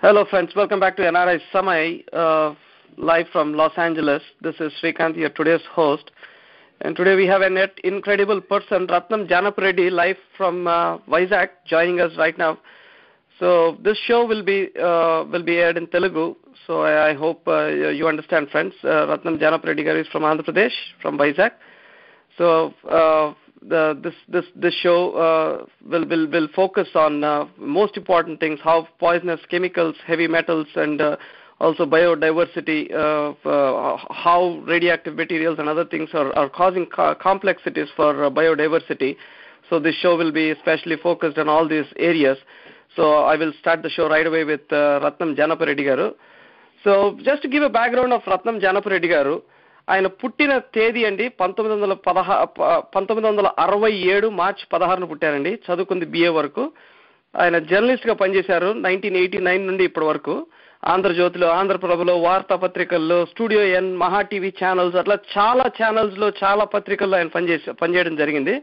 Hello friends, welcome back to NRI Samay, live from Los Angeles. This is Srikanth, your today's host. And today we have an incredible person, Ratnam Janapreddy, live from Vizag, joining us right now. So this show will be aired in Telugu. So I hope you understand, friends. Ratnam Janapreddy is from Andhra Pradesh, from Vizag. So this show will focus on most important things: how poisonous chemicals, heavy metals, and also biodiversity, how radioactive materials and other things are causing complexities for biodiversity. So this show will be especially focused on all these areas. So I will start the show right away with Ratnam Janapreddy garu. So just to give a background of Ratnam Janapreddy garu, ఆయన పుట్టిన తేదీ అండి 1967 మార్చి 16 పుట్టారండి. చదువుకుంది BA వరకు. ఆయన journalist గా పనిచేశారు 1989 నుండి ఇప్పటి వరకు. ఆంధ్రజ్యోతిలో, ఆంధ్రప్రభలో, వార్తాపత్రికల్లో, స్టూడియో ఎన్, మహా టీవీ ఛానల్స్, అట్లా చాలా ఛానల్స్ లో, చాలా పత్రికల్లో ఆయన పనిచేయడం జరిగింది.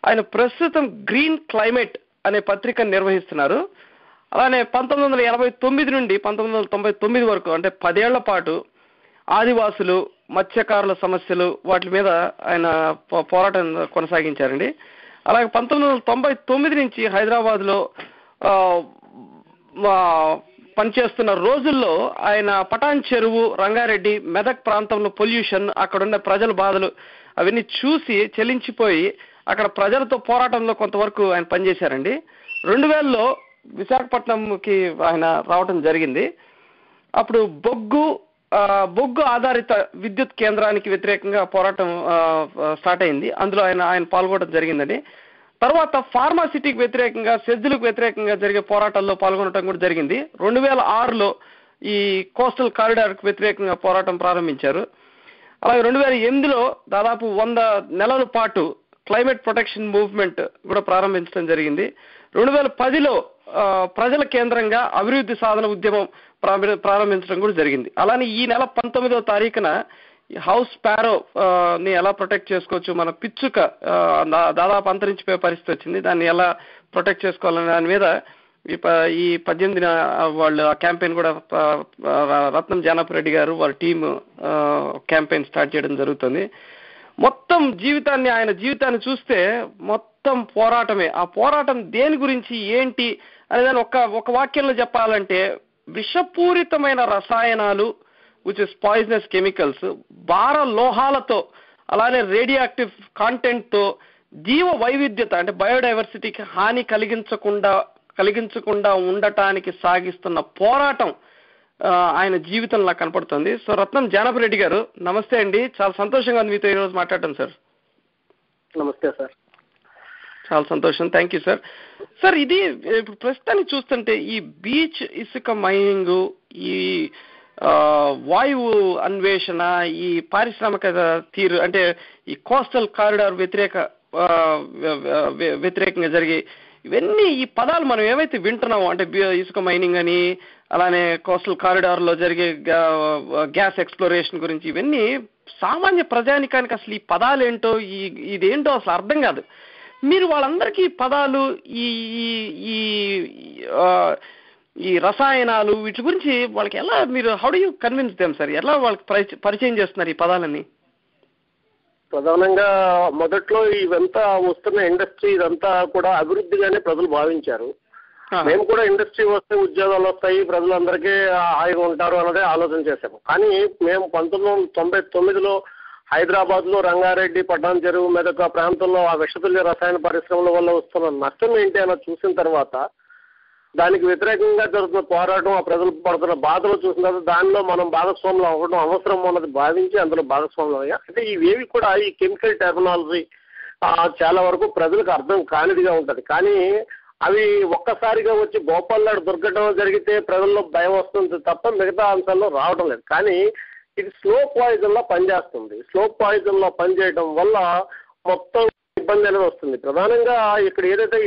ఆయన ప్రస్తుతం గ్రీన్ క్లైమేట్ అనే పత్రికను నిర్వహిస్తున్నారు. అలానే 1989 నుండి 1999 వరకు, అంటే 10 ఏళ్ల పాటు ఆదివాసులు, మత్స్యకారుల సమస్యలు, వాటి మీద ఆయన పోరాటం కొనసాగించారండి. అలాగే 1999 నుంచి హైదరాబాద్లో పనిచేస్తున్న రోజుల్లో ఆయన పటాన్ చెరువు, రంగారెడ్డి, మెదక్ ప్రాంతంలో పొల్యూషన్, అక్కడున్న ప్రజల బాధలు అవన్నీ చూసి చెలించిపోయి అక్కడ ప్రజలతో పోరాటంలో కొంతవరకు ఆయన పనిచేశారండి. 2000లో విశాఖపట్నంకి ఆయన రావటం జరిగింది. అప్పుడు బొగ్గు ఆధారిత విద్యుత్ కేంద్రానికి వ్యతిరేకంగా పోరాటం స్టార్ట్ అయింది. అందులో ఆయన పాల్గొనడం జరిగిందండి. తర్వాత ఫార్మాసిటీకి వ్యతిరేకంగా, సెజ్జులకు వ్యతిరేకంగా జరిగే పోరాటాల్లో పాల్గొనడం కూడా జరిగింది. 2006లో ఈ కోస్టల్ కారిడార్కు వ్యతిరేకంగా పోరాటం ప్రారంభించారు. అలాగే 2008లో దాదాపు 100 నెలల పాటు క్లైమేట్ ప్రొటెక్షన్ మూవ్మెంట్ కూడా ప్రారంభించడం జరిగింది. 2010లో ప్రజల కేంద్రంగా అభివృద్ధి సాధన ఉద్యమం ప్రారంభించడం కూడా జరిగింది. అలానే ఈ నెల 19వ తారీఖున హౌస్ స్పారో ని ఎలా ప్రొటెక్ట్ చేసుకోవచ్చు, మన పిచ్చుక దాదాపు అంతరించిపోయే పరిస్థితి వచ్చింది, దాన్ని ఎలా ప్రొటెక్ట్ చేసుకోవాలనే దాని మీద ఈ 18న వాళ్ళు ఆ క్యాంపెయిన్ కూడా రత్నం జానపరెడ్డి గారు వాళ్ళ టీమ్ క్యాంపెయిన్ స్టార్ట్ చేయడం జరుగుతుంది. మొత్తం ఆయన జీవితాన్ని చూస్తే మొత్తం పోరాటమే. ఆ పోరాటం దేని గురించి, ఏంటి అనేదాన్ని ఒక వాక్యంలో చెప్పాలంటే, విషపూరితమైన రసాయనాలు, విచ్ ఇస్ పాయిజనస్ కెమికల్స్, భార లోహాలతో, అలానే రేడియాక్టివ్ కాంటెంట్తో జీవ వైవిధ్యత అంటే బయోడైవర్సిటీకి హాని కలిగించకుండా ఉండటానికి సాగిస్తున్న పోరాటం ఆయన జీవితంలో కనపడుతుంది. సో రత్నం జానపరెడ్డి గారు, నమస్తే అండి. చాలా సంతోషంగా ఉంది మీతో ఈరోజు మాట్లాడటం సార్. నమస్తే సార్. చాలా సంతోషం, థ్యాంక్ యూ సార్. సార్, ఇది ఇప్పుడు ప్రస్తుతానికి చూస్తుంటే ఈ బీచ్ ఇసుక మైనింగ్, ఈ వాయువు అన్వేషణ, ఈ పారిశ్రామిక తీరు, అంటే ఈ కోస్టల్ కారిడార్ వ్యతిరేకంగా జరిగే ఇవన్నీ, ఈ పదాలు మనం ఏవైతే వింటున్నామో, అంటే ఇసుక మైనింగ్ అని, అలానే కోస్టల్ కారిడార్లో జరిగే గ్యాస్ ఎక్స్ప్లోరేషన్ గురించి, ఇవన్నీ సామాన్య ప్రజానికానికి అసలు ఈ పదాలు ఏంటో, ఇదేంటో అసలు అర్థం కాదు. మీరు వాళ్ళందరికీ ఈ పదాలు, ఈ రసాయనాలు, వీటి గురించి వాళ్ళకి ఎలా, మీరు how do you convince them sir? ఎలా వాళ్ళకి పరిచయం చేస్తున్నారు ఈ పదాలన్నీ? ప్రధానంగా మొదట్లో ఇవంతా వస్తున్న ఇండస్ట్రీ ఇదంతా కూడా అభివృద్ధిగానే ప్రజలు భావించారు. మేము కూడా ఇండస్ట్రీ వస్తే ఉద్యోగాలు వస్తాయి, ప్రజలందరికీ హాయిగా ఉంటారు అన్నదే ఆలోచన చేశాము. కానీ మేము 1999లో హైదరాబాద్లో రంగారెడ్డి, పటాన్ చెరువు, మెదక్ ప్రాంతంలో ఆ విషతుల్య రసాయన పరిశ్రమల వల్ల వస్తున్న నష్టం ఏంటి అన్నది చూసిన తర్వాత, దానికి వ్యతిరేకంగా జరుగుతున్న పోరాటం, ఆ ప్రజలు పడుతున్న బాధలు చూసిన తర్వాత దానిలో మనం భాగస్వాములు అవ్వడం అవసరం అన్నది భావించి అందులో భాగస్వాములు అయ్యా. అంటే ఇవేవి కూడా ఈ కెమికల్ టెర్మినాలజీ చాలా వరకు ప్రజలకు అర్థం కానిదిగా ఉంటుంది. కానీ అవి ఒక్కసారిగా వచ్చి గోపాల్నాడు దుర్ఘటన జరిగితే ప్రజల్లో భయం వస్తుంది తప్ప మిగతా అంశాల్లో రావడం లేదు. కానీ ఇది స్లో పాయిజన్లో పనిచేస్తుంది. స్లో పాయిజన్లో పనిచేయడం వల్ల మొత్తం ఇబ్బంది అనేది వస్తుంది. ప్రధానంగా ఇక్కడ ఏదైతే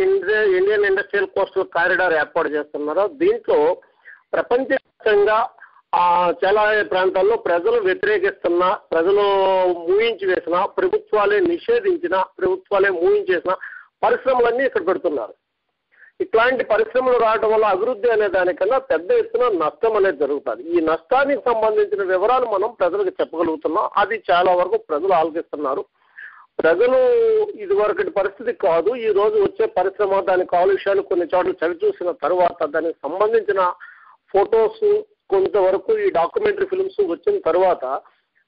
ఇండియన్ ఇండస్ట్రియల్ కోస్టల్ కారిడార్ ఏర్పాటు చేస్తున్నారో, దీంట్లో ప్రపంచవ్యాప్తంగా చాలా ప్రాంతాల్లో ప్రజలు వ్యతిరేకిస్తున్న, ప్రజలు మూయించి వేసిన, ప్రభుత్వాలే నిషేధించిన, ప్రభుత్వాలే మూయించేసిన పరిశ్రమలన్నీ ఇక్కడ పెడుతున్నారు. ఇట్లాంటి పరిశ్రమలు రావడం వల్ల అభివృద్ధి అనే దానికన్నా పెద్ద ఎత్తున నష్టం అనేది జరుగుతుంది. ఈ నష్టానికి సంబంధించిన వివరాలు మనం ప్రజలకు చెప్పగలుగుతున్నాం. అది చాలా వరకు ప్రజలు ఆలోచిస్తున్నారు. ప్రజలు ఇదివరకటి పరిస్థితి కాదు. ఈ రోజు వచ్చే పరిశ్రమ దాని కాలుష్యాలు కొన్ని చోట్ల చవి చూసిన తర్వాత దానికి సంబంధించిన ఫొటోస్ కొంతవరకు ఈ డాక్యుమెంటరీ ఫిల్మ్స్ వచ్చిన తర్వాత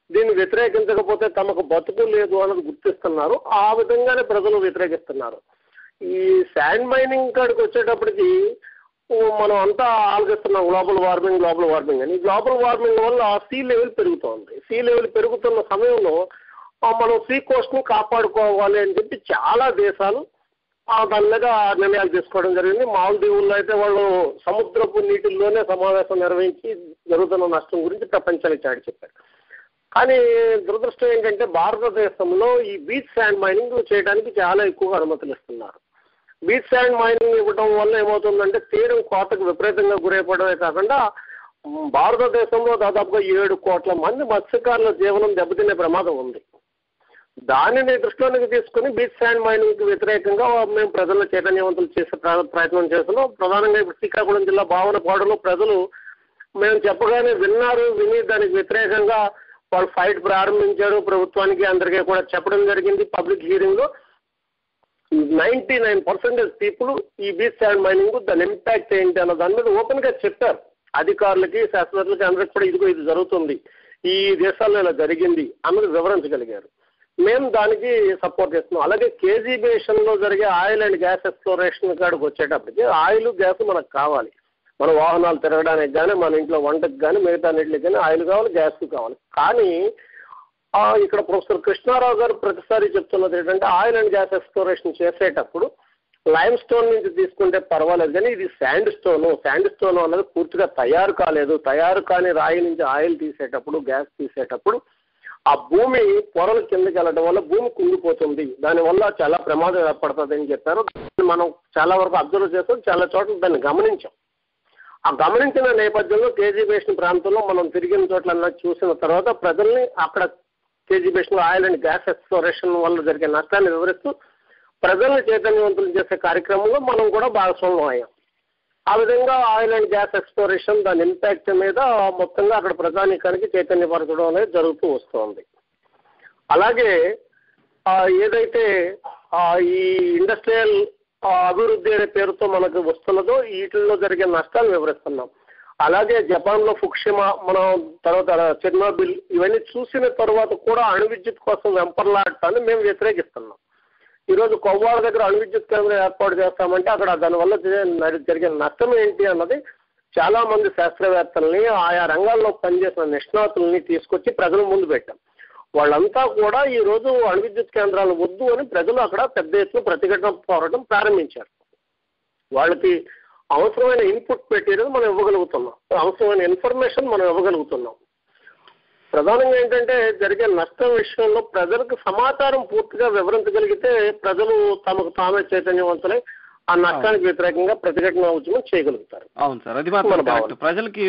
దీన్ని వ్యతిరేకించకపోతే తమకు బతుకు లేదు అన్నది గుర్తిస్తున్నారు. ఆ విధంగానే ప్రజలు వ్యతిరేకిస్తున్నారు. ఈ శాండ్ మైనింగ్ కాడికి వచ్చేటప్పటికి మనం అంతా ఆలోచిస్తున్నాం గ్లోబల్ వార్మింగ్ అని. గ్లోబల్ వార్మింగ్ వల్ల సీ లెవెల్ పెరుగుతోంది. సీ లెవెల్ పెరుగుతున్న సమయంలో మనం సీ కోస్ట్ను కాపాడుకోవాలి అని చెప్పి చాలా దేశాలు దాని మీద నిర్ణయాలు తీసుకోవడం జరిగింది. మాల్దీవుల్లో అయితే వాళ్ళు సముద్రపు నీటిల్లోనే సమావేశం నిర్వహించి జరుగుతున్న నష్టం గురించి ప్రపంచానికి చాటి చెప్పారు. కానీ దురదృష్టం ఏంటంటే భారతదేశంలో ఈ బీచ్ శాండ్ మైనింగ్ చేయడానికి చాలా ఎక్కువగా అనుమతులు ఇస్తున్నారు. బీచ్ శాండ్ మైనింగ్ ఇవ్వడం వల్ల ఏమవుతుందంటే తీరం కోతకు విపరీతంగా గురైపోవడమే కాకుండా భారతదేశంలో దాదాపుగా 7 కోట్ల మంది మత్స్యకారుల జీవనం దెబ్బతినే ప్రమాదం ఉంది. దానిని దృష్టిలోకి తీసుకుని బీచ్ శాండ్ మైనింగ్కి వ్యతిరేకంగా మేము ప్రజలను చైతన్యవంతులు చేసే ప్రయత్నం చేస్తున్నాం. ప్రధానంగా ఇప్పుడు శ్రీకాకుళం జిల్లా భావనపాడులో ప్రజలు మేము చెప్పగానే విని దానికి వ్యతిరేకంగా వాళ్ళు ఫైట్ ప్రారంభించారు. ప్రభుత్వానికి అందరికీ కూడా చెప్పడం జరిగింది. పబ్లిక్ హీరింగ్లో 99% పీపుల్ ఈ బీచ్ శాండ్ మైనింగ్ దాని ఇంపాక్ట్ ఏంటి అన్న దాని మీద ఓపెన్గా చెప్పారు. అధికారులకి, శాస్త్రవేత్తలకి అందరికీ కూడా ఇది జరుగుతుంది, ఈ దేశాల్లో ఇలా జరిగింది అన్నది వివరించగలిగారు. మేము దానికి సపోర్ట్ చేస్తున్నాం. అలాగే కేజీ బేషన్లో జరిగే ఆయిల్ అండ్ గ్యాస్ ఎక్స్ప్లోరేషన్ కాడికి వచ్చేటప్పటికి ఆయిల్ గ్యాస్ మనకు కావాలి. మన వాహనాలు తిరగడానికి కానీ, మన ఇంట్లో వంటకు కానీ, మిగతా నీటికి కానీ ఆయిల్ కావాలి, గ్యాస్ కావాలి. కానీ ఇక్కడ ప్రొఫెసర్ కృష్ణారావు గారు ప్రతిసారి చెప్తున్నది ఏంటంటే ఆయిల్ అండ్ గ్యాస్ ఎక్స్ప్లోరేషన్ చేసేటప్పుడు లైమ్ స్టోన్ నుంచి తీసుకుంటే పర్వాలేదు, కానీ ఇది శాండ్ స్టోన్ అన్నది పూర్తిగా తయారు కాలేదు. తయారు కాని రాయి నుంచి ఆయిల్ తీసేటప్పుడు, గ్యాస్ తీసేటప్పుడు ఆ భూమి పొరలు కిందకి వెళ్ళడం వల్ల భూమి కుంగిపోతుంది. దానివల్ల చాలా ప్రమాదం ఏర్పడుతుంది అని చెప్పారు. మనం చాలా వరకు అబ్జర్వ్ చేస్తాం, చాలా చోట్ల దాన్ని గమనించాం. ఆ గమనించిన నేపథ్యంలో కేజీ బేషన్ ప్రాంతంలో మనం తిరిగిన చోట్ల చూసిన తర్వాత ప్రజల్ని అక్కడ కేజీ బేషన్లో ఆయిల్ అండ్ గ్యాస్ ఎక్స్ప్లోరేషన్ వల్ల జరిగే నష్టాన్ని వివరిస్తూ ప్రజల్ని చైతన్యవంతులు చేసే కార్యక్రమంలో మనం కూడా భాగస్వామ్యం అయ్యాం. ఆ విధంగా ఆయిల్ అండ్ గ్యాస్ ఎక్స్ప్లోరేషన్ దాని ఇంపాక్ట్ మీద మొత్తంగా అక్కడ ప్రజానీకానికి చైతన్యపరచడం అనేది జరుగుతూ వస్తుంది. అలాగే ఏదైతే ఈ ఇండస్ట్రియల్ అభివృద్ధి అనే పేరుతో మనకు వస్తున్నదో వీటిల్లో జరిగే నష్టాలు వివరిస్తున్నాం. అలాగే జపాన్లో ఫుకుషిమా, మనం తర్వాత చెర్నోబిల్ ఇవన్నీ చూసిన తర్వాత కూడా అణు విద్యుత్ కోసం వెంపర్లాడటాన్ని మేము వ్యతిరేకిస్తున్నాం. ఈరోజు కొవ్వాడ దగ్గర అణు విద్యుత్ కేంద్రం ఏర్పాటు చేస్తామంటే అక్కడ దానివల్ల జరిగే నష్టం ఏంటి అన్నది చాలా మంది శాస్త్రవేత్తల్ని, ఆయా రంగాల్లో పనిచేసిన నిష్ణాతుల్ని తీసుకొచ్చి ప్రజల ముందు పెట్టాం. వాళ్ళంతా కూడా ఈరోజు అణు విద్యుత్ కేంద్రాలు వద్దు అని ప్రజలు అక్కడ పెద్ద ఎత్తున ప్రతిఘటన పోరాటం ప్రారంభించారు. వాళ్ళకి అవసరమైన ఇన్పుట్ మెటీరియల్ మనం ఇవ్వగలుగుతున్నాం, అవసరమైన ఇన్ఫర్మేషన్ మనం ఇవ్వగలుగుతున్నాం. ప్రధానంగా ఏంటంటే జరిగే నష్టం విషయంలో ప్రజలకు సమాచారం పూర్తిగా వివరించగలిగితే ప్రజలు తమకు తామే చైతన్యవంతులై ఆ నష్టానికి వ్యతిరేకంగా ప్రతిఘటన ఉద్యమం చేయగలుగుతారు. అవును సార్, అది మాత్రం కరెక్ట్. ప్రజలకి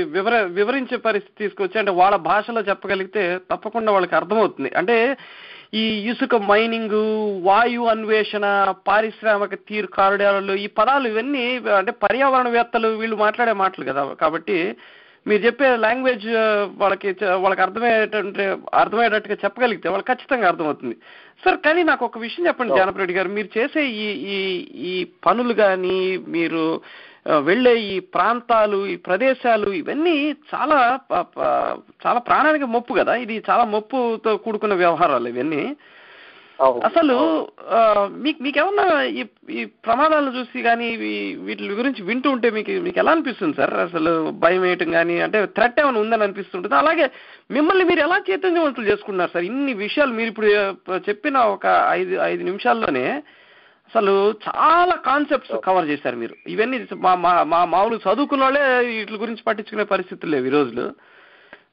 వివరించే పరిస్థితి తీసుకొచ్చి అంటే వాళ్ళ భాషలో చెప్పగలిగితే తప్పకుండా వాళ్ళకి అర్థమవుతుంది. అంటే ఈ ఇసుక మైనింగ్, వాయు అన్వేషణ, పారిశ్రామిక తీరు కారిడార్లు, ఈ పదాలు ఇవన్నీ అంటే పర్యావరణవేత్తలు వీళ్ళు మాట్లాడే మాటలు కదా. కాబట్టి మీరు చెప్పే లాంగ్వేజ్ వాళ్ళకి అర్థమయ్యేటట్టుగా చెప్పగలిగితే వాళ్ళకి ఖచ్చితంగా అర్థమవుతుంది సార్. కానీ నాకు ఒక విషయం చెప్పండి జానపరెడ్డి గారు, మీరు చేసే ఈ పనులు కానీ, మీరు వెళ్ళే ఈ ప్రాంతాలు, ఈ ప్రదేశాలు, ఇవన్నీ చాలా చాలా ప్రాణానికి ముప్పు కదా. ఇది చాలా ముప్పుతో కూడుకున్న వ్యవహారాలు ఇవన్నీ. అసలు మీకేమన్నా ఈ ప్రమాదాలను చూసి కానీ వీటి గురించి వింటూ ఉంటే మీకు ఎలా అనిపిస్తుంది సార్? అసలు భయం వేయటం కానీ, అంటే థ్రెట్ ఏమైనా ఉందని అనిపిస్తుంటుంది. అలాగే మిమ్మల్ని మీరు ఎలా చైతన్యవంతులు చేసుకుంటున్నారు సార్? ఇన్ని విషయాలు మీరు ఇప్పుడు చెప్పిన ఒక 5 నిమిషాల్లోనే అసలు చాలా కాన్సెప్ట్స్ కవర్ చేశారు మీరు. ఇవన్నీ మామూలు చదువుకున్న వాళ్ళే వీటి గురించి పట్టించుకునే పరిస్థితులు లేవు ఈ రోజులు.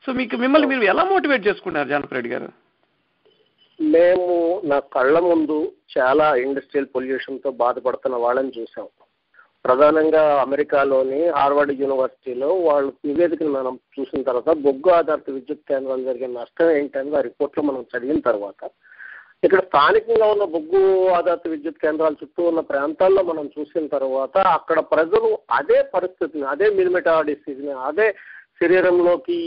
సో మిమ్మల్ని మీరు ఎలా మోటివేట్ చేసుకుంటున్నారు జానపరెడ్డి గారు? మేము నా కళ్ళ ముందు చాలా ఇండస్ట్రియల్ పొల్యూషన్తో బాధపడుతున్న వాళ్ళని చూసాం. ప్రధానంగా అమెరికాలోని హార్వర్డ్ యూనివర్సిటీలో వాళ్ళు నివేదికను మనం చూసిన తర్వాత బొగ్గు ఆధారిత విద్యుత్ కేంద్రాలు జరిగే నష్టం ఏంటని ఆ రిపోర్ట్లో మనం చదివిన తర్వాత ఇక్కడ స్థానికంగా ఉన్న బొగ్గు ఆధారిత విద్యుత్ కేంద్రాల చుట్టూ ఉన్న ప్రాంతాల్లో మనం చూసిన తర్వాత అక్కడ ప్రజలు అదే పరిస్థితిని, అదే మిలిమిటా డిసీజ్ని, అదే శరీరంలోకి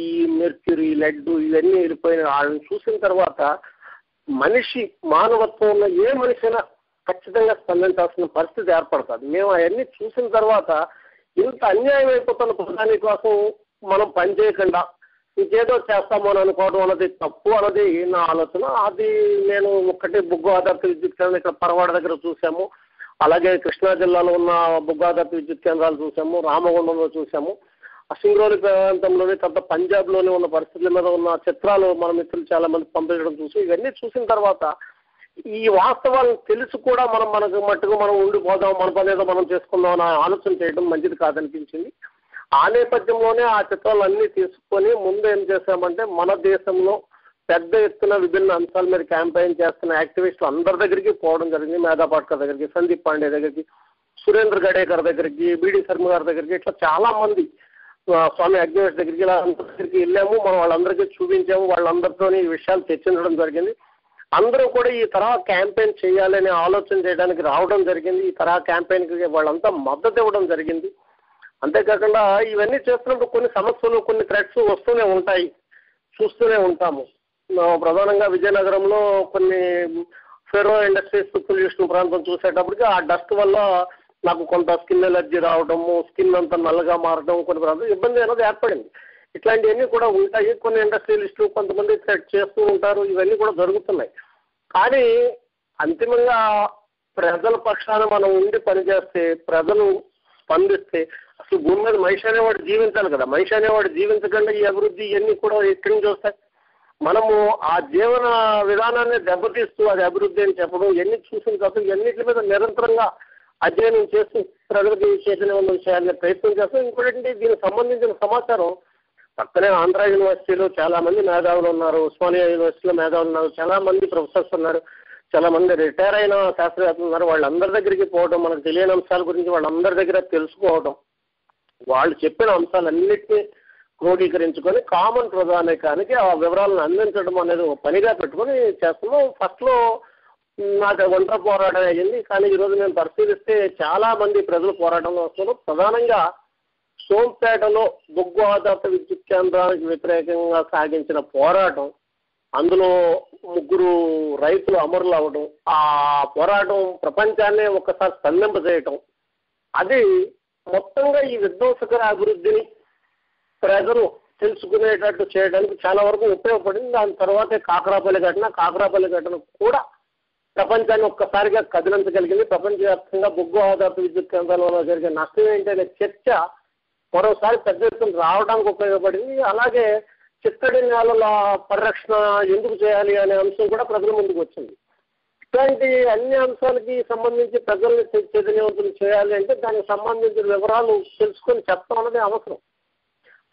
మెర్క్యూరీ, లెడ్ ఇవన్నీ వెళ్ళిపోయిన వాళ్ళని చూసిన తర్వాత మనిషి మానవత్వం ఉన్న ఏ మనిషైనా ఖచ్చితంగా స్పందించాల్సిన పరిస్థితి ఏర్పడుతుంది. మేము అవన్నీ చూసిన తర్వాత ఇంత అన్యాయం అయిపోతున్న ప్రధాని కోసం మనం పనిచేయకుండా ఇంకేదో చేస్తామో అని అనుకోవడం అన్నది తప్పు అన్నది నా ఆలోచన. అది నేను ఒక్కటి బొగ్గు ఆధారిత విద్యుత్ కేంద్రం ఇక్కడ పరవాడ దగ్గర చూసాము, అలాగే కృష్ణా జిల్లాలో ఉన్న బొగ్గు ఆధారిత విద్యుత్ కేంద్రాలు చూసాము, రామగుండంలో చూసాము, సింగరౌలి ప్రాంతంలోని తర్వాత పంజాబ్లోని ఉన్న పరిస్థితుల మీద ఉన్న చిత్రాలు మన మిత్రులు చాలా మంది పంపించడం చూసి ఇవన్నీ చూసిన తర్వాత ఈ వాస్తవాలను తెలిసి కూడా మనకు మట్టుకు మనం ఉండిపోదాం, మన పని ఏదో మనం చేసుకుందాం అనే ఆలోచన చేయడం మంచిది కాదనిపించింది. ఆ నేపథ్యంలోనే ఆ చిత్రాలన్నీ తీసుకొని ముందు ఏం చేశామంటే మన దేశంలో పెద్ద ఎత్తున విభిన్న అంశాల మీద క్యాంపెయిన్ చేస్తున్న యాక్టివిస్టులు అందరి దగ్గరికి పోవడం జరిగింది. మేధా పాట్కర్ దగ్గరికి, సందీప్ పాండే దగ్గరికి, సురేంద్ర గడేకర్ దగ్గరికి, బిడి శర్మ గారి దగ్గరికి, ఇట్లా చాలా మంది స్వామి అగ్నివేష్ దగ్గరికి ఇలా అందరి దగ్గరికి వెళ్ళాము. మనం వాళ్ళందరికీ చూపించాము, వాళ్ళందరితో ఈ విషయాలు చర్చించడం జరిగింది. అందరూ కూడా ఈ తరహా క్యాంపెయిన్ చేయాలనే ఆలోచన చేయడానికి రావడం జరిగింది. ఈ తరహా క్యాంపెయిన్కి వాళ్ళంతా మద్దతు ఇవ్వడం జరిగింది. అంతేకాకుండా ఇవన్నీ చేస్తున్నప్పుడు కొన్ని సమస్యలు, కొన్ని థ్రెట్స్ వస్తూనే ఉంటాయి, చూస్తూనే ఉంటాము. ప్రధానంగా విజయనగరంలో కొన్ని ఫెరో ఇండస్ట్రీస్ పొల్యూషన్ ప్రాంతం చూసేటప్పటికి ఆ డస్ట్ వల్ల నాకు కొంత స్కిన్ ఎలర్జీ రావడము, స్కిన్ అంతా నల్లగా మారడం, కొన్ని ప్రాంతం ఇబ్బంది అనేది ఏర్పడింది. ఇట్లాంటివన్నీ కూడా ఉంటాయి. కొన్ని ఇండస్ట్రియలిస్టులు కొంతమంది థ్రెట్ చేస్తూ ఉంటారు, ఇవన్నీ కూడా జరుగుతున్నాయి. కానీ అంతిమంగా ప్రజల పక్షాన మనం ఉండి పనిచేస్తే, ప్రజలు స్పందిస్తే అసలు భూమి మీద మనిషి అనేవాడు జీవించాలి కదా. మనిషి అనేవాడు జీవించకుండా ఈ అభివృద్ధి ఇవన్నీ కూడా ఎక్కడి నుంచి వస్తాయి? మనము ఆ జీవన విధానాన్ని దెబ్బతీస్తూ అది అభివృద్ధి అని చెప్పడం ఇవన్నీ చూసిన తర్వాత ఇవన్నిటి మీద నిరంతరంగా అధ్యయనం చేస్తూ ప్రజలకు చైతన్యవంతం చేయాలనే ప్రయత్నం చేస్తాం. ఇంకోటి దీనికి సంబంధించిన సమాచారం పక్కనే ఆంధ్ర యూనివర్సిటీలో చాలా మంది మేధావులు ఉన్నారు, ఉస్మానియా యూనివర్సిటీలో మేధావులు ఉన్నారు, చాలా మంది ప్రొఫెసర్స్ ఉన్నారు, చాలా మంది రిటైర్ అయిన శాస్త్రవేత్తలు ఉన్నారు. వాళ్ళందరి దగ్గరికి పోవడం, మనకు తెలియని అంశాల గురించి వాళ్ళందరి దగ్గర తెలుసుకోవడం, వాళ్ళు చెప్పిన అంశాలన్నింటినీ క్రోడీకరించుకొని కామన్ ప్రధానికానికి ఆ వివరాలను అందించడం అనేది ఒక పనిగా పెట్టుకొని చేస్తున్నాం. ఫస్ట్లో నాకు ఒంటరి పోరాటం అయ్యింది, కానీ ఈరోజు నేను పరిశీలిస్తే చాలా మంది ప్రజలు పోరాటంలో వస్తున్నారు. ప్రధానంగా సోంపేటలో బొగ్గు ఆధారిత విద్యుత్ కేంద్రానికి వ్యతిరేకంగా సాగించిన పోరాటం, అందులో 3 రైతులు అమరులు అవ్వడం, ఆ పోరాటం ప్రపంచాన్నే ఒక్కసారి స్తంభింపజేయటం, అది మొత్తంగా ఈ విధ్వంసకర అభివృద్ధిని ప్రజలు తెలుసుకునేటట్టు చేయడానికి చాలా వరకు ఉపయోగపడింది. దాని తర్వాతే కాకరాపల్లి ఘటన కూడా ప్రపంచాన్ని ఒక్కసారిగా కదిలించగలిగింది. ప్రపంచవ్యాప్తంగా బొగ్గు ఆధారిత విద్యుత్ కేంద్రాల జరిగే నష్టం ఏంటనే చర్చ మరోసారి పెద్ద ఎత్తున రావడానికి ఉపయోగపడింది. అలాగే చిత్తడి నేలల పరిరక్షణ ఎందుకు చేయాలి అనే అంశం కూడా ప్రజల ముందుకు వచ్చింది. ఇట్లాంటి అన్ని అంశాలకి సంబంధించి ప్రజల్ని చైతన్యవంతులు చేయాలి అంటే దానికి సంబంధించిన వివరాలు తెలుసుకొని చెప్పడం అనేది అవసరం.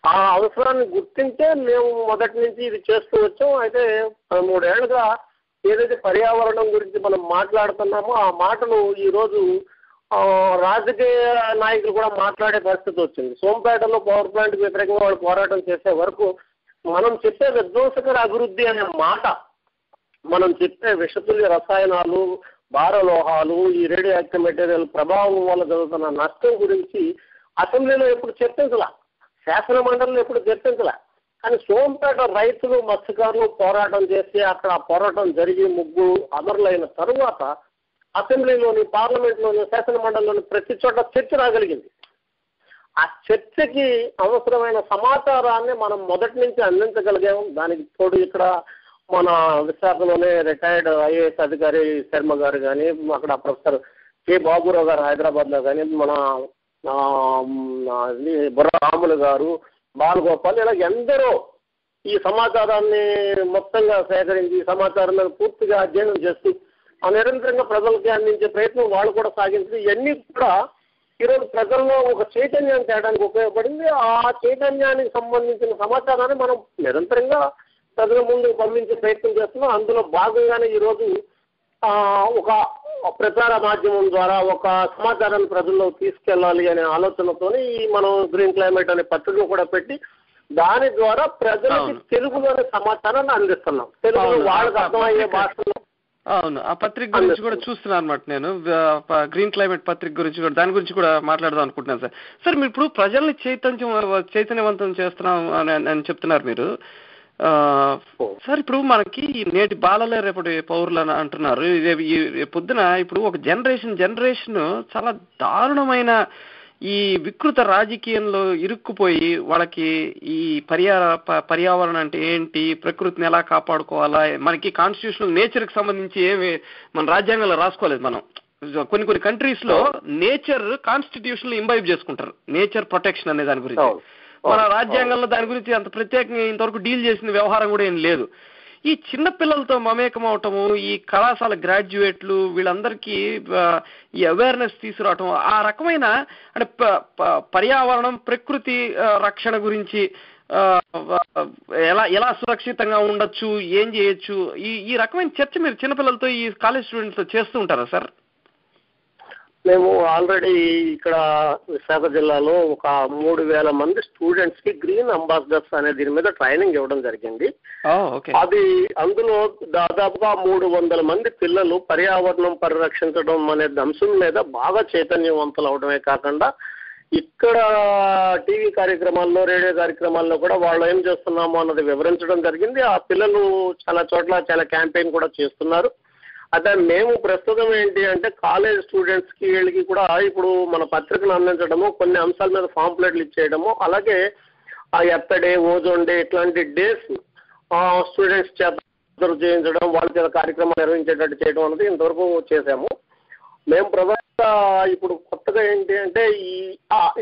ఆ అవసరాన్ని గుర్తించే మేము మొదటి నుంచి ఇది చేస్తూ వచ్చాం. అయితే 3 ఏళ్లుగా ఏదైతే పర్యావరణం గురించి మనం మాట్లాడుతున్నామో ఆ మాటలు ఈరోజు రాజకీయ నాయకులు కూడా మాట్లాడే పరిస్థితి వచ్చింది. సోంపేటలో పవర్ ప్లాంట్కి వ్యతిరేకంగా వాళ్ళు పోరాటం చేసే వరకు మనం చెప్పే విధ్వంసకర అభివృద్ధి అనే మాట, మనం చెప్పే విషతుల్య రసాయనాలు, భారలోహాలు, ఈ రేడియో యాక్టివ్ మెటీరియల్ ప్రభావం వల్ల జరుగుతున్న నష్టం గురించి అసెంబ్లీలో ఎప్పుడు చర్చించలా, శాసన మండలిలో ఎప్పుడు చర్చించలా. కానీ సోంపేట రైతులు, మత్స్యకారులు పోరాటం చేసి అక్కడ పోరాటం జరిగి 3 అమరులైన తరువాత అసెంబ్లీలోని, పార్లమెంట్లోని, శాసన మండలిలోని ప్రతి చోట చర్చ రాగలిగింది. ఆ చర్చకి అవసరమైన సమాచారాన్ని మనం మొదటి నుంచి అందించగలిగాము. దానికి తోడు ఇక్కడ మన విశాఖలోనే రిటైర్డ్ ఐఏఎస్ అధికారి శర్మ గారు కానీ, అక్కడ ప్రొఫెసర్ కె బాబురావు గారు హైదరాబాద్లో కానీ, మన బుర్ర రాములు గారు, బాలగోపాల్, ఇలా ఎందరో ఈ సమాచారాన్ని మొత్తంగా సేకరించి ఈ సమాచారం మీద పూర్తిగా అధ్యయనం చేస్తూ నిరంతరంగా ప్రజలకి అందించే ప్రయత్నం వాళ్ళు కూడా సాగించింది. ఇవన్నీ కూడా ఈరోజు ప్రజల్లో ఒక చైతన్యం తేడానికి ఉపయోగపడింది. ఆ చైతన్యానికి సంబంధించిన సమాచారాన్ని మనం నిరంతరంగా ప్రజల ముందు పంపించే ప్రయత్నం చేస్తున్నాం. అందులో భాగంగానే ఈరోజు ఒక ప్రచార మాధ్యమం ద్వారా ఒక సమాచారాన్ని ప్రజల్లో తీసుకెళ్ళాలి అనే ఆలోచనతో మనం గ్రీన్ క్లైమేట్ అనే పత్రిక కూడా పెట్టి దాని ద్వారా ప్రజలకి తెలుగులోని సమాచారాన్ని అందిస్తున్నాం. తెలుగులో వాళ్ళకి అర్థమయ్యే భాషలో అవును, ఆ పత్రిక గురించి కూడా చూస్తున్నాను అనమాట నేను. గ్రీన్ క్లైమేట్ పత్రిక గురించి కూడా, దాని గురించి కూడా మాట్లాడదాం అనుకుంటున్నాను సార్. సార్ మీరు ఇప్పుడు ప్రజల్ని చైతన్యవంతం చేస్తున్నాం అని చెప్తున్నారు మీరు. సార్ ఇప్పుడు మనకి నేటి బాలలే రేపటి పౌరులు అని అంటున్నారు. పొద్దున ఇప్పుడు ఒక జనరేషన్ చాలా దారుణమైన ఈ వికృత రాజకీయంలో ఇరుక్కుపోయి వాళ్ళకి ఈ పర్యావరణం అంటే ఏంటి, ప్రకృతిని ఎలా కాపాడుకోవాలా, మనకి కాన్స్టిట్యూషనల్ నేచర్కి సంబంధించి ఏమి మన రాజ్యాంగంలో రాసుకోలేదు. మనం కొన్ని కంట్రీస్ లో నేచర్ కాన్స్టిట్యూషన్ ఇంబైబ్ చేసుకుంటారు, నేచర్ ప్రొటెక్షన్ అనే దాని గురించి. మన రాజ్యాంగంలో దాని గురించి అంత ప్రత్యేకంగా ఇంతవరకు డీల్ చేసిన వ్యవహారం కూడా ఏం లేదు. ఈ చిన్న పిల్లలతో మమేకం అవటము, ఈ కళాశాల గ్రాడ్యుయేట్లు వీళ్ళందరికీ ఈ అవేర్నెస్ తీసుకురావటం, ఆ రకమైన అంటే పర్యావరణం ప్రకృతి రక్షణ గురించి ఎలా సురక్షితంగా ఉండొచ్చు, ఏం చేయొచ్చు, ఈ రకమైన చర్చ మీరు చిన్నపిల్లలతో ఈ కాలేజ్ స్టూడెంట్స్తో చేస్తూ ఉంటారా సార్? మేము ఆల్రెడీ ఇక్కడ విశాఖ జిల్లాలో ఒక 3,000 మంది స్టూడెంట్స్ కి గ్రీన్ అంబాసిడర్స్ అనే దీని మీద ట్రైనింగ్ ఇవ్వడం జరిగింది. అది అందులో దాదాపుగా 300 మంది పిల్లలు పర్యావరణం పరిరక్షించడం అనే అంశం మీద బాగా చైతన్యవంతులు అవడమే కాకుండా ఇక్కడ టీవీ కార్యక్రమాల్లో, రేడియో కార్యక్రమాల్లో కూడా వాళ్ళు ఏం చేస్తున్నామో అన్నది వివరించడం జరిగింది. ఆ పిల్లలు చాలా చోట్ల చాలా క్యాంపెయిన్ కూడా చేస్తున్నారు. అదే మేము ప్రస్తుతం ఏంటి అంటే కాలేజ్ స్టూడెంట్స్కి వీళ్ళకి కూడా ఇప్పుడు మన పత్రికను అందించడము, కొన్ని అంశాల మీద పాంప్లెట్లు ఇచ్చేయడము, అలాగే ఆ ఎర్త్ డే, ఓజోన్ డే ఇట్లాంటి డేస్ స్టూడెంట్స్ చేత అబ్జర్వ్ చేయించడం, వాళ్ళ చేత కార్యక్రమాలు నిర్వహించేటట్టు చేయడం అనేది ఇంతవరకు చేశాము. మేము ప్రధానంగా ఇప్పుడు కొత్తగా ఏంటి అంటే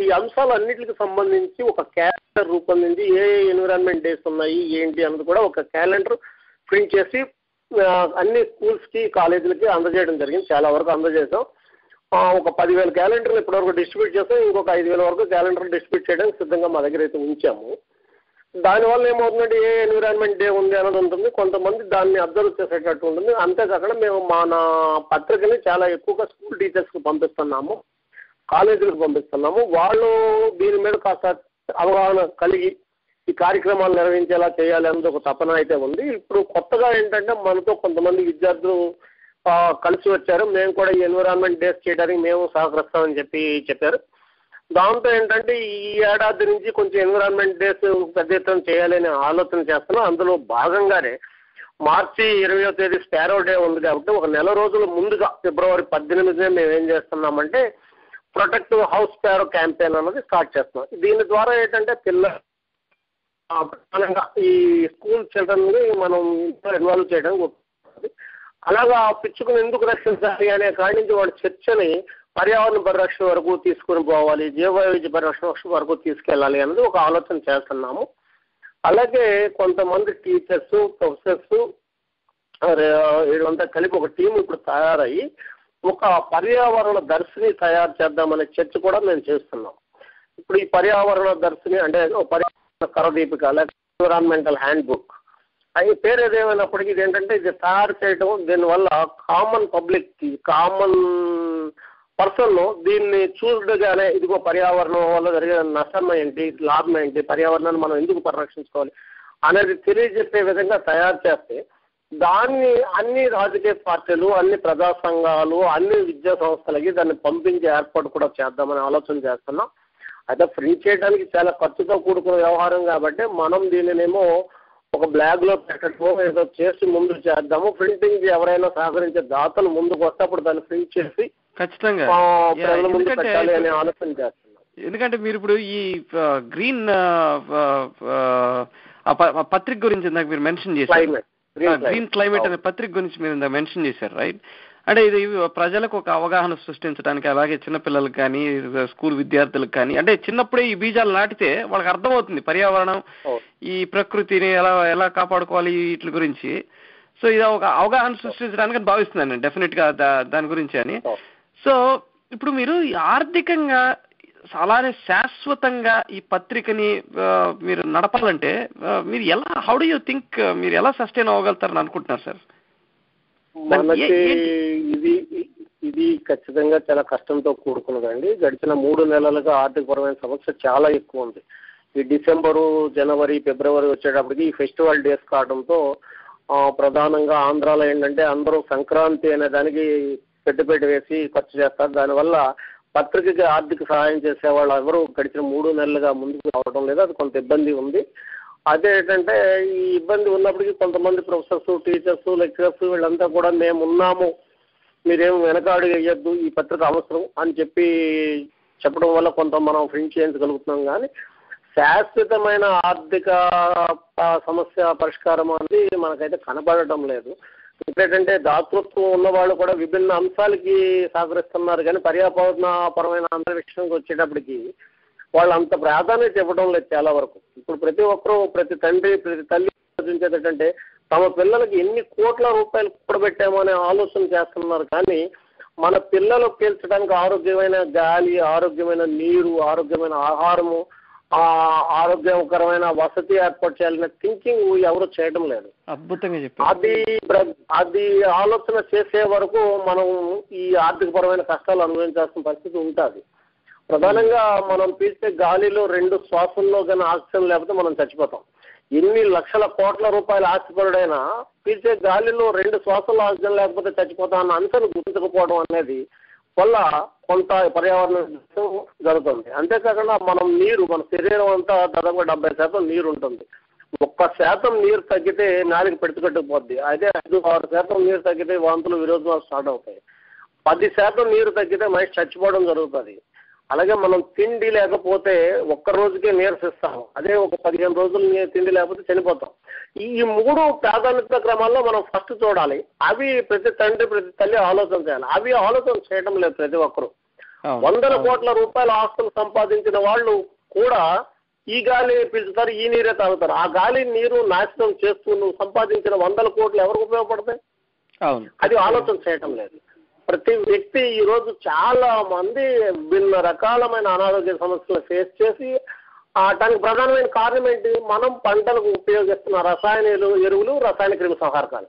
ఈ అంశాలన్నిటికి సంబంధించి ఒక క్యాలెండర్ రూపొందించి ఏ ఎన్విరాన్మెంట్ డేస్ ఉన్నాయి ఏంటి అన్నది కూడా ఒక క్యాలెండర్ ప్రింట్ చేసి అన్ని స్కూల్స్కి, కాలేజీలకి అందజేయడం జరిగింది. చాలా వరకు అందజేసాం. ఒక 10,000 క్యాలెండర్లు ఇప్పటివరకు డిస్ట్రిబ్యూట్ చేస్తాం. ఇంకొక 5,000 వరకు క్యాలెండర్ డిస్ట్రిబ్యూట్ చేయడానికి సిద్ధంగా మా దగ్గర అయితే ఉంచాము. దానివల్ల ఏమవుతుందంటే ఏ ఎన్విరాన్మెంట్ డే ఉంది అన్నది ఉంటుంది, కొంతమంది దాన్ని అబ్జర్వ్ చేసేటట్టు ఉంటుంది. అంతేకాకుండా మేము మన పత్రికని చాలా ఎక్కువగా స్కూల్ టీచర్స్కి పంపిస్తున్నాము, కాలేజీలకు పంపిస్తున్నాము. వాళ్ళు దీని మీద కాస్త అవగాహన కలిగి ఈ కార్యక్రమాలు నిర్వహించేలా చేయాలి అన్నది ఒక తపన అయితే ఉంది. ఇప్పుడు కొత్తగా ఏంటంటే మనతో కొంతమంది విద్యార్థులు కలిసి వచ్చారు. మేము కూడా ఈ ఎన్విరాన్మెంట్ డేస్ చేయడానికి మేము సహకరిస్తామని చెప్పారు. దాంతో ఏంటంటే ఈ ఏడాది నుంచి కొంచెం ఎన్విరాన్మెంట్ డేస్ పెద్ద ఎత్తున చేయాలని ఆలోచన చేస్తున్నాం. అందులో భాగంగానే మార్చి 20వ తేదీ స్పారో డే ఉంది కాబట్టి ఒక నెల రోజుల ముందుగా ఫిబ్రవరి 18నే మేము ఏం చేస్తున్నామంటే ప్రొటెక్ట్ హౌస్ స్పారో క్యాంపెయిన్ అన్నది స్టార్ట్ చేస్తున్నాం. దీని ద్వారా ఏంటంటే ప్రధానంగా ఈ స్కూల్ చిల్డ్రన్ని మనం ఇన్వాల్వ్ చేయడానికి ఉంటుంది. అలాగా పిచ్చుకుని ఎందుకు రక్షించాలి అనే కాడి నుంచి వాళ్ళ చర్చని పర్యావరణ పరిరక్షణ వరకు తీసుకుని పోవాలి, జీవవైవిధ్య పరిరక్షణ వరకు తీసుకెళ్ళాలి అన్నది ఒక ఆలోచన చేస్తున్నాము. అలాగే కొంతమంది టీచర్స్, ప్రొఫెసర్స్ వీళ్ళంతా కలిపి ఒక టీం ఇప్పుడు తయారయ్యి ఒక పర్యావరణ దర్శిని తయారు చేద్దామనే చర్చ కూడా మేము చేస్తున్నాం. ఇప్పుడు ఈ పర్యావరణ దర్శిని అంటే కరదీపిక లేక ఎన్విరాన్మెంటల్ హ్యాండ్ బుక్ అవి పేరు ఏదేమైనప్పటికీ ఇది ఏంటంటే ఇది తయారు చేయటం, దీనివల్ల కామన్ పబ్లిక్కి, కామన్ పర్సన్ దీన్ని చూడగానే ఇదిగో పర్యావరణం వల్ల జరిగే నష్టం ఏంటి, లాభం ఏంటి, పర్యావరణాన్ని మనం ఎందుకు పరిరక్షించుకోవాలి అనేది తెలియజెప్పే విధంగా తయారు చేస్తే దాన్ని అన్ని రాజకీయ పార్టీలు, అన్ని ప్రజా సంఘాలు, అన్ని విద్యా సంస్థలకి దాన్ని పంపించే ఏర్పాటు కూడా చేద్దామని ఆలోచన చేస్తున్నాం. అయితే ప్రింట్ చేయడానికి చాలా ఖర్చుతో కూడుకున్న వ్యవహారం కాబట్టి మనం దీనినేమో ఒక బ్లాగ్లో పెట్టడమో ఏదో చేసి ముందు చేద్దాము. ప్రింటింగ్ ఎవరైనా సహకరించే దాతలు ముందుకు వస్తే అప్పుడు దాన్ని ప్రింట్ చేసి ఖచ్చితంగా ప్రజల ముందు పెట్టాలి అనే ఆలోచన చేస్తున్నాం. ఎందుకంటే మీరు ఇప్పుడు ఈ గ్రీన్ పత్రిక గురించి ఇందాక మీరు మెన్షన్ చేశారు, గ్రీన్ క్లైమేట్ అనే పత్రిక గురించి మీరు ఇందాక మెన్షన్ చేశారు, రైట్? అంటే ఇది ప్రజలకు ఒక అవగాహన సృష్టించడానికి, అలాగే చిన్నపిల్లలకు కానీ స్కూల్ విద్యార్థులకు కానీ, అంటే చిన్నప్పుడే ఈ బీజాలు నాటితే వాళ్ళకి అర్థమవుతుంది పర్యావరణం, ఈ ప్రకృతిని ఎలా కాపాడుకోవాలి వీటి గురించి. సో ఇది ఒక అవగాహన సృష్టించడానికి భావిస్తున్నాను డెఫినెట్గా దాని గురించి అని. సో ఇప్పుడు మీరు ఆర్థికంగా అలానే శాశ్వతంగా ఈ పత్రికని మీరు నడపాలంటే మీరు ఎలా, హౌ డు యూ థింక్ మీరు ఎలా సస్టైన్ అవ్వగలుగుతారని అనుకుంటున్నారు సార్? మనకి ఇది ఖచ్చితంగా చాలా కష్టంతో కూడుకున్నదండి. గడిచిన 3 నెలలుగా ఆర్థికపరమైన సమస్య చాలా ఎక్కువ ఉంది. ఈ డిసెంబరు, జనవరి, ఫిబ్రవరి వచ్చేటప్పటికి ఈ ఫెస్టివల్ డేస్ కావడంతో ప్రధానంగా ఆంధ్రాలో ఏంటంటే అందరూ సంక్రాంతి అనే దానికి పెట్టుబడి వేసి ఖర్చు చేస్తారు. దానివల్ల పత్రికకి ఆర్థిక సహాయం చేసే వాళ్ళు ఎవరు గడిచిన 3 నెలలుగా ముందుకు రావడం లేదు. అది కొంత ఇబ్బంది ఉంది. అదేంటంటే ఈ ఇబ్బంది ఉన్నప్పటికీ కొంతమంది ప్రొఫెసర్స్, టీచర్స్, లెక్చరర్స్ వీళ్ళంతా కూడా మేము ఉన్నాము, మీరేం వెనకాడు వేయద్దు, ఈ పత్రిక అవసరం అని చెప్పడం వల్ల కొంత మనం ప్రింట్ చేయించగలుగుతున్నాం. కానీ శాశ్వతమైన ఆర్థిక సమస్య పరిష్కారం అనేది మనకైతే కనబడటం లేదు. ఏంటంటే దాతృత్వం ఉన్నవాళ్ళు కూడా విభిన్న అంశాలకి సహకరిస్తున్నారు, కానీ పర్యావరణపరమైన అంశ విషయానికి వచ్చేటప్పటికి వాళ్ళు అంత ప్రాధాన్యత ఇవ్వడం లేదు చాలా వరకు. ఇప్పుడు ప్రతి ఒక్కరూ, ప్రతి తండ్రి, ప్రతి తల్లి ఆలోచించేది ఏంటంటే తమ పిల్లలకి ఎన్ని కోట్ల రూపాయలు కూడబెట్టామో అనే ఆలోచన చేస్తున్నారు. కానీ మన పిల్లలు పీల్చడానికి ఆరోగ్యమైన గాలి, ఆరోగ్యమైన నీరు, ఆరోగ్యమైన ఆహారము, ఆరోగ్యకరమైన వసతి ఏర్పాటు చేయాలనే థింకింగ్ ఎవరు చేయడం లేదు. అద్భుతంగా చెప్పారు. అది ఆలోచన చేసే వరకు మనం ఈ ఆర్థికపరమైన కష్టాలు అనుభవించాల్సిన పరిస్థితి ఉంటుంది. ప్రధానంగా మనం పీల్చే గాలిలో 2 శ్వాసల్లో కానీ ఆక్సిజన్ లేకపోతే మనం చచ్చిపోతాం. ఎన్ని లక్షల కోట్ల రూపాయల ఆస్తిపరుడైనా పీల్చే గాలిలో 2 శ్వాసల్లో ఆక్సిజన్ లేకపోతే చచ్చిపోతాం అన్న అంశాన్ని గుర్తించకపోవడం అనేది వల్ల కొంత పర్యావరణ జరుగుతుంది. అంతేకాకుండా మన శరీరం అంతా దాదాపు 70% నీరు ఉంటుంది. 1% నీరు తగ్గితే నాలుగు పెట్టుకట్టుకుపోద్ది. అయితే 5-6% నీరు తగ్గితే వాంతులు, విరోధనాలు స్టార్ట్ అవుతాయి. 10% నీరు తగ్గితే మనిషి చచ్చిపోవడం జరుగుతుంది. అలాగే మనం తిండి లేకపోతే ఒక్క రోజుకే నీరసిస్తాం. అదే ఒక 15 రోజులు తిండి లేకపోతే చనిపోతాం. ఈ 3 ప్రాధాన్యత క్రమాల్లో మనం ఫస్ట్ చూడాలి. అవి ప్రతి తండ్రి, ప్రతి తల్లి ఆలోచన చేయాలి. అవి ఆలోచన చేయడం లేదు ప్రతి ఒక్కరు. 100 కోట్ల రూపాయల ఆస్తులు సంపాదించిన వాళ్ళు కూడా ఈ గాలి పీల్చుతారు, ఈ నీరే తాగుతారు. ఆ గాలి, నీరు నాశనం చేస్తూ నువ్వు సంపాదించిన 100 కోట్లు ఎవరికి ఉపయోగపడతాయి? అది ఆలోచన చేయటం లేదు. ప్రతి వ్యక్తి ఈరోజు చాలా మంది భిన్న రకాలమైన అనారోగ్య సమస్యలు ఫేస్ చేసి దానికి ప్రధానమైన కారణం ఏంటి? మనం పంటలకు ఉపయోగిస్తున్న రసాయన ఎరువులు, రసాయన క్రిమి సంహారకాలు.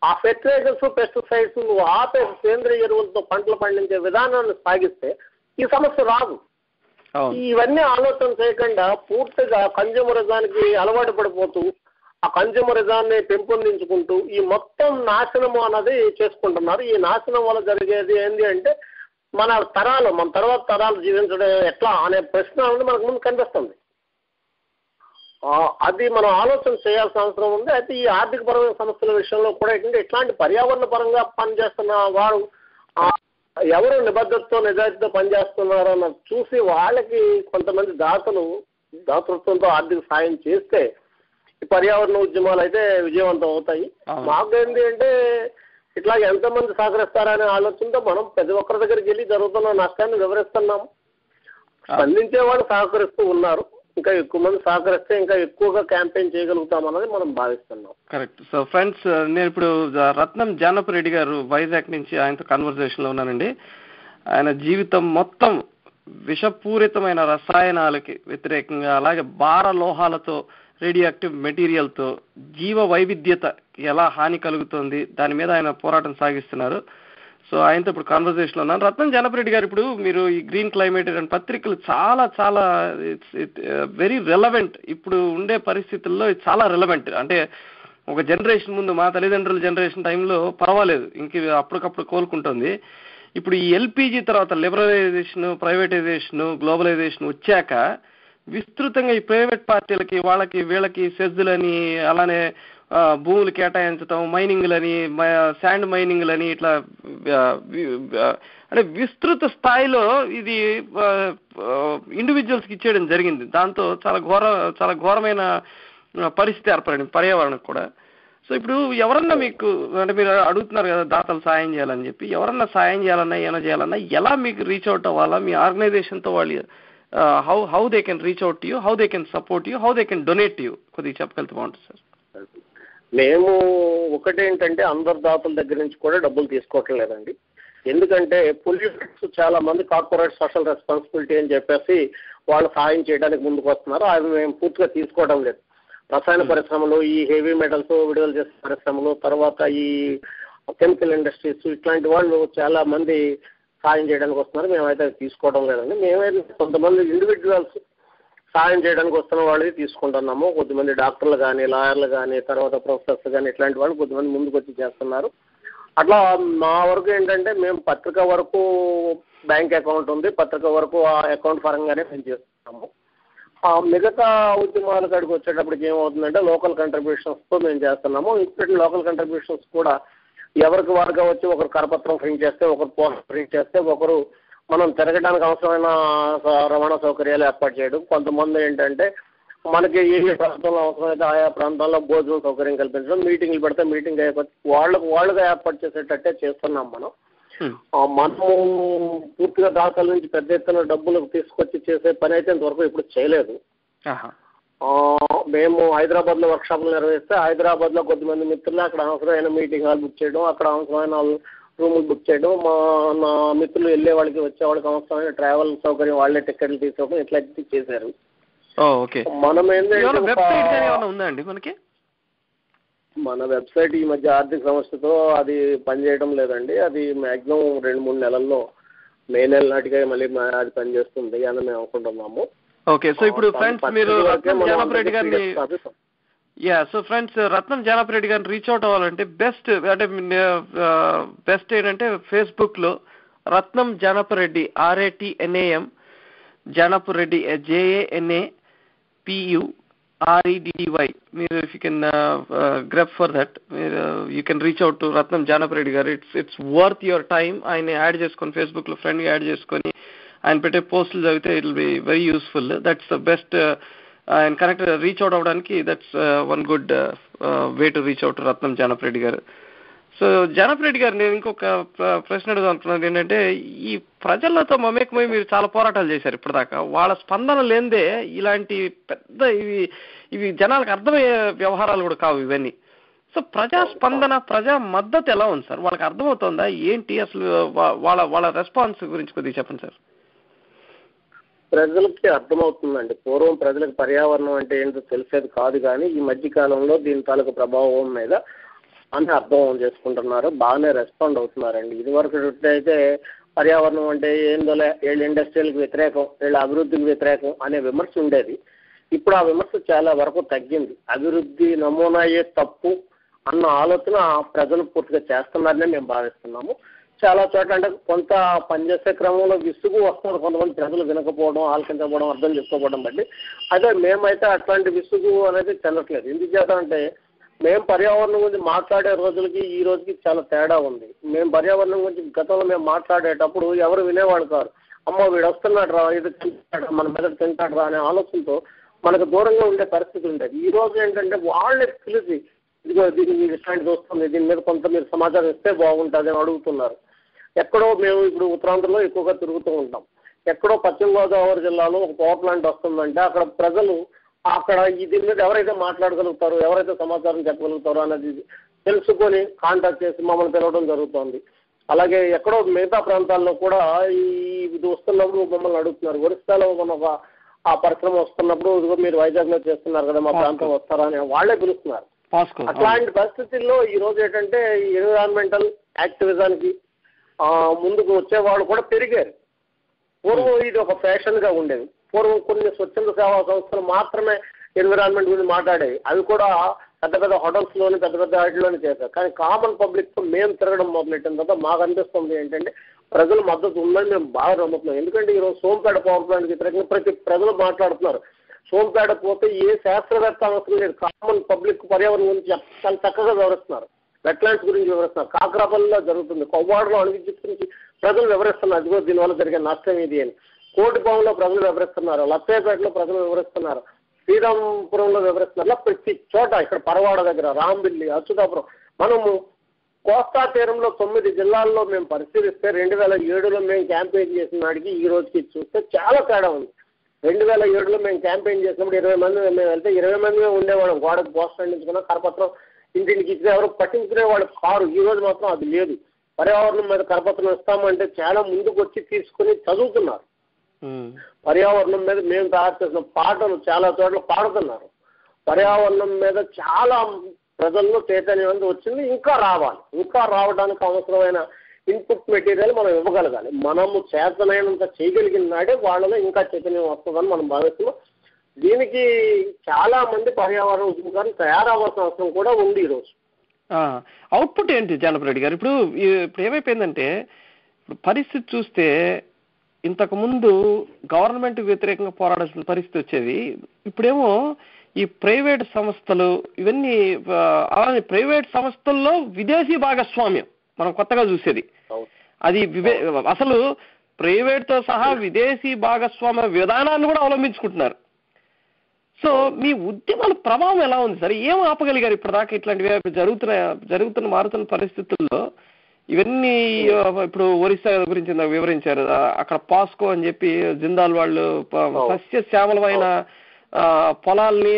ఆ ఫెర్టిలైజర్స్, పెస్టిసైడ్స్ నువ్వు ఆపేసి సేంద్రియ ఎరువులతో పంటలు పండించే విధానాన్ని సాగిస్తే ఈ సమస్య రాదు. ఇవన్నీ ఆలోచన చేయకుండా పూర్తిగా కన్జ్యూమరిజానికి అలవాటు పడిపోతూ ఆ కన్జ్యూమరిజాన్ని పెంపొందించుకుంటూ ఈ మొత్తం నాశనము అన్నది చేసుకుంటున్నారు. ఈ నాశనం వల్ల జరిగేది ఏంటి అంటే మన తర్వాత తరాలు జీవించడం ఎట్లా అనే ప్రశ్న అనేది మనకు ముందు కనిపిస్తుంది. అది మనం ఆలోచన చేయాల్సిన అవసరం ఉంది. అయితే ఈ ఆర్థికపరమైన సమస్యల విషయంలో కూడా ఏంటంటే ఇట్లాంటి పర్యావరణ పరంగా పనిచేస్తున్న వారు ఎవరు నిబద్ధతతో, నిజాయితీతో పనిచేస్తున్నారో అన్నది చూసి వాళ్ళకి కొంతమంది దాతృత్వంతో ఆర్థిక సాయం చేస్తే ఈ పర్యావరణ ఉద్యమాలు అయితే విజయవంతం అవుతాయి. మాకు ఏంటి అంటే ఇట్లా ఎంతమంది సహకరిస్తారనే ఆలోచనతో మనం ప్రతి ఒక్కరి దగ్గరికి వెళ్ళి జరుగుతున్న నష్టాన్ని వివరిస్తున్నాము. స్పందించే వాళ్ళు సహకరిస్తూ ఉన్నారు. ఇంకా ఎక్కువ మంది సహకరిస్తే ఇంకా ఎక్కువగా క్యాంపెయిన్ చేయగలుగుతామన్నది మనం భావిస్తున్నాం. కరెక్ట్. సో ఫ్రెండ్స్, నేను ఇప్పుడు రత్నం జానప రెడ్డి గారు వైజాగ్ నుంచి ఆయనతో కన్వర్సేషన్లో ఉన్నానండి. ఆయన జీవితం మొత్తం విషపూరితమైన రసాయనాలకి వ్యతిరేకంగా, అలాగే భార లోహాలతో, రేడియో యాక్టివ్ మెటీరియల్తో జీవ వైవిధ్యత ఎలా హాని కలుగుతుంది దాని మీద ఆయన పోరాటం సాగిస్తున్నారు. సో ఆయనతో ఇప్పుడు కాన్వర్సేషన్లో ఉన్నాను. రత్నం జానపరెడ్డి గారు, ఇప్పుడు మీరు ఈ గ్రీన్ క్లైమేట్ అండ్ పత్రికలు చాలా చాలా వెరీ రెలవెంట్. ఇప్పుడు ఉండే పరిస్థితుల్లో చాలా రెలవెంట్. అంటే ఒక జనరేషన్ ముందు, మా తల్లిదండ్రుల జనరేషన్ టైంలో పర్వాలేదు, ఇంక అప్పటికప్పుడు కోలుకుంటుంది. ఇప్పుడు ఈ ఎల్పిజి తర్వాత లిబరలైజేషన్, ప్రైవేటైజేషన్, గ్లోబలైజేషన్ వచ్చాక విస్తృతంగా ఈ ప్రైవేట్ పార్టీలకి, వాళ్ళకి, వీళ్ళకి సెజ్లని, అలానే భూములు కేటాయించడం, మైనింగ్లని, శాండ్ మైనింగ్లని, ఇట్లా అంటే విస్తృత స్థాయిలో ఇది ఇండివిజువల్స్కి ఇచ్చేయడం జరిగింది. దాంతో చాలా ఘోరమైన పరిస్థితి ఏర్పడింది పర్యావరణం కూడా. సో ఇప్పుడు ఎవరన్నా మీకు, అంటే మీరు అడుగుతున్నారు కదా దాతలు సాయం చేయాలని చెప్పి, ఎవరన్నా సాయం చేయాలన్నా, ఏమైనా చేయాలన్నా ఎలా మీకు రీచ్ అవుట్ అవ్వాలా? మీ ఆర్గనైజేషన్తో వాళ్ళు how they can reach out to you, how they can support you, how they can donate to you? కొద్దిగా చెప్పగలిగితే బాగుంటుంది సార్. మేము ఒకటేంటంటే అందరు దాతల దగ్గర నుంచి కూడా డబ్బులు తీసుకోవటం లేదండి. ఎందుకంటే పొల్యూటర్స్ చాలా మంది కార్పొరేట్ సోషల్ రెస్పాన్సిబిలిటీ అని చెప్పేసి వాళ్ళు సాయం చేయడానికి ముందుకు వస్తున్నారు. అవి మేము పూర్తిగా తీసుకోవడం లేదు. రసాయన పరిశ్రమలు, ఈ హెవీ మెటల్స్ విడుదల చేసే పరిశ్రమలు, తర్వాత ఈ కెమికల్ ఇండస్ట్రీస్, ఇట్లాంటి వాళ్ళు చాలా మంది సాయం చేయడానికి వస్తున్నారు. మేమైతే తీసుకోవడం లేదండి. మేమైతే కొంతమంది ఇండివిజువల్స్ సాయం చేయడానికి వస్తున్న వాళ్ళకి తీసుకుంటున్నాము. కొద్దిమంది డాక్టర్లు కానీ, లాయర్లు కానీ, తర్వాత ప్రొఫెసర్స్ కానీ ఇట్లాంటి వాళ్ళు కొద్దిమంది ముందుకు వచ్చి చేస్తున్నారు. అట్లా మా వరకు ఏంటంటే మేము పత్రిక వరకు బ్యాంక్ అకౌంట్ ఉంది, పత్రిక వరకు ఆ అకౌంట్ పరంగానే మేము చేస్తున్నాము. మిగతా ఉద్యమాల కాడికి వచ్చేటప్పటికి ఏమవుతుందంటే లోకల్ కంట్రిబ్యూషన్స్తో మేము చేస్తున్నాము. ఇప్పుడు లోకల్ కంట్రిబ్యూషన్స్ కూడా ఎవరికి వారుగా వచ్చి ఒకరు కరపత్రం ప్రింట్ చేస్తే, ఒకరు పోస్టర్ ప్రింట్ చేస్తే, ఒకరు మనం తిరగడానికి అవసరమైన రవాణా సౌకర్యాలు ఏర్పాటు చేయడం, కొంతమంది ఏంటంటే మనకి ఏ ప్రాంతంలో అవసరమైతే ఆయా ప్రాంతాల్లో భోజనం సౌకర్యం కల్పించడం, మీటింగ్లు పెడితే మీటింగ్ అయిపోతే వాళ్ళుగా ఏర్పాటు చేసేటట్టే చేస్తున్నాం మనం. మనము పూర్తిగా దాఖల నుంచి పెద్ద ఎత్తున డబ్బులు తీసుకొచ్చి చేసే పని అయితే ఇంతవరకు ఇప్పుడు చేయలేదు. మేము హైదరాబాద్లో వర్క్షాపులు నిర్వహిస్తే హైదరాబాద్లో కొద్దిమంది మిత్రులు అక్కడ అవసరమైన మీటింగ్ హాల్ బుక్ చేయడం, అక్కడ అవసరమైన రూములు బుక్ చేయడం, మా మిత్రులు వెళ్ళే వాళ్ళకి వచ్చే వాళ్ళకి అవసరమైన ట్రావెల్ సౌకర్యం వాళ్ళే టికెట్లు తీసుకోవడం ఇట్లాంటివి చేశారు. మనం ఏంటంటే మనకి మన వెబ్సైట్ ఈ మధ్య ఆర్థిక సమస్యతో అది పనిచేయడం లేదండి. అది మ్యాక్సిమం 2-3 నెలల్లో మే నెల నాటిగా మళ్ళీ అది పనిచేస్తుంది అని మేము అనుకుంటున్నాము. ఓకే, సో ఇప్పుడు ఫ్రెండ్స్ మీరు రత్నం జానపరెడ్డి గారిని రత్నం జానపరెడ్డి గారిని రీచ్ అవుట్ అవ్వాలంటే బెస్ట్ ఏంటంటే ఫేస్బుక్ లో రత్నం జానపరెడ్డి RATNAM జానపరెడ్డి JANAPUREDDY. మీరు if you can grab for that, you can reach out to Ratnam Janapareddy గారు. It's worth your time. ఆయన యాడ్ చేసుకొని ఫేస్బుక్ లో ఫ్రెండ్ యాడ్ చేసుకొని ఆయన పెట్టే పోస్టులు చదివితే it will be very useful. That's the best. ఆయన కనెక్ట్ రీచ్ అవుట్ అవ్వడానికి that's one good way to reach out Ratnam Janapareddy గారు. సో జానపరెడ్డి గారు, నేను ఇంకొక ప్రశ్న అడుగుతున్నాను ఏంటంటే, ఈ ప్రజలతో మమేకమై మీరు చాలా పోరాటాలు చేశారు ఇప్పటిదాకా. వాళ్ళ స్పందన లేనిదే ఇలాంటి పెద్ద ఇవి జనాలకు అర్థమయ్యే వ్యవహారాలు కూడా కావు ఇవన్నీ. సో ప్రజా స్పందన, ప్రజా మద్దతు ఎలా ఉంది సార్? వాళ్ళకి అర్థమవుతుందా ఏంటి అసలు? వాళ్ళ రెస్పాన్స్ గురించి కొద్దిగా చెప్పండి సార్. ప్రజలకి అర్థమవుతుందండి. పూర్వం ప్రజలకు పర్యావరణం అంటే ఏంటో తెలిసేది కాదు, కానీ ఈ మధ్య కాలంలో దీని తాలూకు ప్రభావం మీద అని అర్థం చేసుకుంటున్నారు, బాగానే రెస్పాండ్ అవుతున్నారండి. ఇదివరకు అయితే పర్యావరణం అంటే ఏందోలే, వీళ్ళు ఇండస్ట్రియల్కి వ్యతిరేకం, వీళ్ళ అభివృద్ధికి వ్యతిరేకం అనే విమర్శ ఉండేది. ఇప్పుడు ఆ విమర్శ చాలా వరకు తగ్గింది. అభివృద్ధి నమూనాయే తప్పు అన్న ఆలోచన ప్రజలు పూర్తిగా చేస్తున్నారని మేము భావిస్తున్నాము. చాలా చోట్ల అంటే కొంత పనిచేసే క్రమంలో విసుగు వస్తుంది, కొంతమంది ప్రజలు వినకపోవడం, ఆలకించకపోవడం, అర్థం చేసుకోవడం బట్టి. అదే మేమైతే అట్లాంటి విసుగు అనేది చెందట్లేదు. ఎందుచేత అంటే మేము పర్యావరణం గురించి మాట్లాడే రోజులకి ఈ రోజుకి చాలా తేడా ఉంది. మేము పర్యావరణం గురించి గతంలో మేము మాట్లాడేటప్పుడు ఎవరు వినేవాడు కాదు. అమ్మ వీడు వస్తున్నాడు రా, ఇది తింటాడు, మన మీద తింటాడు రా అనే ఆలోచనతో మనకు దూరంగా ఉండే పరిస్థితి ఉండేది. ఈ రోజు ఏంటంటే వాళ్ళే పిలిచి ఇదిగో దీన్ని మీరు ఇట్లాంటిది వస్తుంది, దీని మీద కొంత మీరు సమాచారం ఇస్తే బాగుంటుంది అని అడుగుతున్నారు. ఎక్కడో మేము ఇప్పుడు ఉత్తరాంధ్రలో ఎక్కువగా తిరుగుతూ ఉంటాం. ఎక్కడో పశ్చిమ గోదావరి జిల్లాలో ఒక పవర్ ప్లాంట్ వస్తుందంటే అక్కడ ప్రజలు అక్కడ దీని మీద ఎవరైతే మాట్లాడగలుగుతారో, ఎవరైతే సమాచారం చెప్పగలుగుతారో అనేది తెలుసుకొని కాంటాక్ట్ చేసి మమ్మల్ని పిలవడం జరుగుతుంది. అలాగే ఎక్కడో మిగతా ప్రాంతాల్లో కూడా ఇది వస్తున్నప్పుడు మమ్మల్ని అడుగుతున్నారు. ఒరిస్సాలో ఒక ఆ పరిశ్రమ వస్తున్నప్పుడు ఇదిగో మీరు వైజాగ్లో చేస్తున్నారు కదా, మా ప్రాంతం వస్తారా అని వాళ్ళే పిలుస్తున్నారు. అట్లాంటి పరిస్థితుల్లో ఈ రోజు ఏంటంటే ఈ ఎన్విరాన్మెంటల్ యాక్టివిజానికి ముందుకు వచ్చేవాళ్ళు కూడా పెరిగారు. పూర్వం ఇది ఒక ఫ్యాషన్గా ఉండేది. పూర్వం కొన్ని స్వచ్ఛంద సేవా సంస్థలు మాత్రమే ఎన్విరాన్మెంట్ గురించి మాట్లాడేవి. అవి కూడా పెద్ద పెద్ద హోటల్స్లోని పెద్ద పెద్ద వాటిలోనే చేశారు. కానీ కామన్ పబ్లిక్తో మేము తిరగడం మొదలెట్టిన తర్వాత మాకు అనిపిస్తుంది ఏంటంటే ప్రజల మద్దతు ఉందని మేము బాగా నమ్ముతున్నాం. ఎందుకంటే ఈరోజు సోంపేట పవర్ ప్లాంట్కి వ్యతిరేకంగా ప్రతి ప్రజలు మాట్లాడుతున్నారు. సోంపేట పోతే ఏ శాస్త్రవేత్త అవసరం లేదు, కామన్ పబ్లిక్ పర్యావరణం గురించి చాలా చక్కగా వివరిస్తున్నారు, వెట్లాండ్స్ గురించి వివరిస్తున్నారు. కాకరాపల్లిలో జరుగుతుంది, కొవ్వాడలో అణు విద్యుత్ గురించి ప్రజలు వివరిస్తున్నారు, అదిగో దీనివల్ల జరిగే నష్టం ఇది అని. కోటిపాములో ప్రజలు వివరిస్తున్నారు, లత్తేపేటలో ప్రజలు వివరిస్తున్నారు, శ్రీరాంపురంలో వివరిస్తున్నారు. ఇలా ప్రతి చోట ఇక్కడ పరవాడ దగ్గర, రాంబిల్లి, అచ్యుతాపురం, మనము కోస్తా తీరంలో 9 జిల్లాల్లో మేము పరిశీలిస్తే 2007లో మేము క్యాంపెయిన్ చేసిన నాటికి ఈ రోజుకి చూస్తే చాలా తేడా ఉంది. 2007లో మేము క్యాంపెయిన్ చేసినప్పుడు 20 మంది మేము వెళ్తే 20 మంది ఉండేవాళ్ళం. గోడకు పోస్టర్ అందించుకున్నా, కరపత్రం ఇంటింటికి ఇచ్చిన ఎవరు పట్టించుకునే వాళ్ళు కారు. ఈ రోజు మాత్రం అది లేదు. పర్యావరణం మీద కరపత్రం ఇస్తామంటే చాలా ముందుకు వచ్చి తీసుకుని చదువుతున్నారు. పర్యావరణం మీద మేము తయారు చేసిన పాటలు చాలా చోట్ల పాడుతున్నారు. పర్యావరణం మీద చాలా ప్రజల్లో చైతన్యం వచ్చింది. ఇంకా రావాలి. ఇంకా రావడానికి అవసరమైన ఇన్పుట్ మెటీరియల్ మనం ఇవ్వగలగాలి. మనము చేతనైనంత చేయగలిగిన నాడే వాళ్ళలో ఇంకా చైతన్యం వస్తుందని మనం భావిస్తున్నాం. దీనికి చాలా మంది పర్యావరణ ఉద్యమకారులు తయారవ్వాల్సిన అవసరం కూడా ఉంది ఈరోజు. అవుట్పుట్ ఏంటి జానపరెడ్డి గారు? ఇప్పుడు ఏమైపోయిందంటే, ఇప్పుడు పరిస్థితి చూస్తే ఇంతకు ముందు గవర్నమెంట్ వ్యతిరేకంగా పోరాడాల్సిన పరిస్థితి వచ్చేది. ఇప్పుడేమో ఈ ప్రైవేట్ సంస్థలు ఇవన్నీ, అలానే ప్రైవేట్ సంస్థల్లో విదేశీ భాగస్వామ్యం మనం కొత్తగా చూసేది. అది అసలు ప్రైవేట్ తో సహా విదేశీ భాగస్వామ్య విధానాన్ని కూడా అవలంబించుకుంటున్నారు. సో మీ ఉద్యమాల ప్రభావం ఎలా ఉంది సార్? ఏం ఆపగలిగారు ఇప్పటిదాకా ఇట్లాంటివి జరుగుతున్న మారుతున్న పరిస్థితుల్లో? ఇవన్నీ ఇప్పుడు ఒరిస్సా గురించి వివరించారు, అక్కడ పాస్కో అని చెప్పి జిందాల్ వాళ్ళు సస్యశ్యామలమైన పొలాల్ని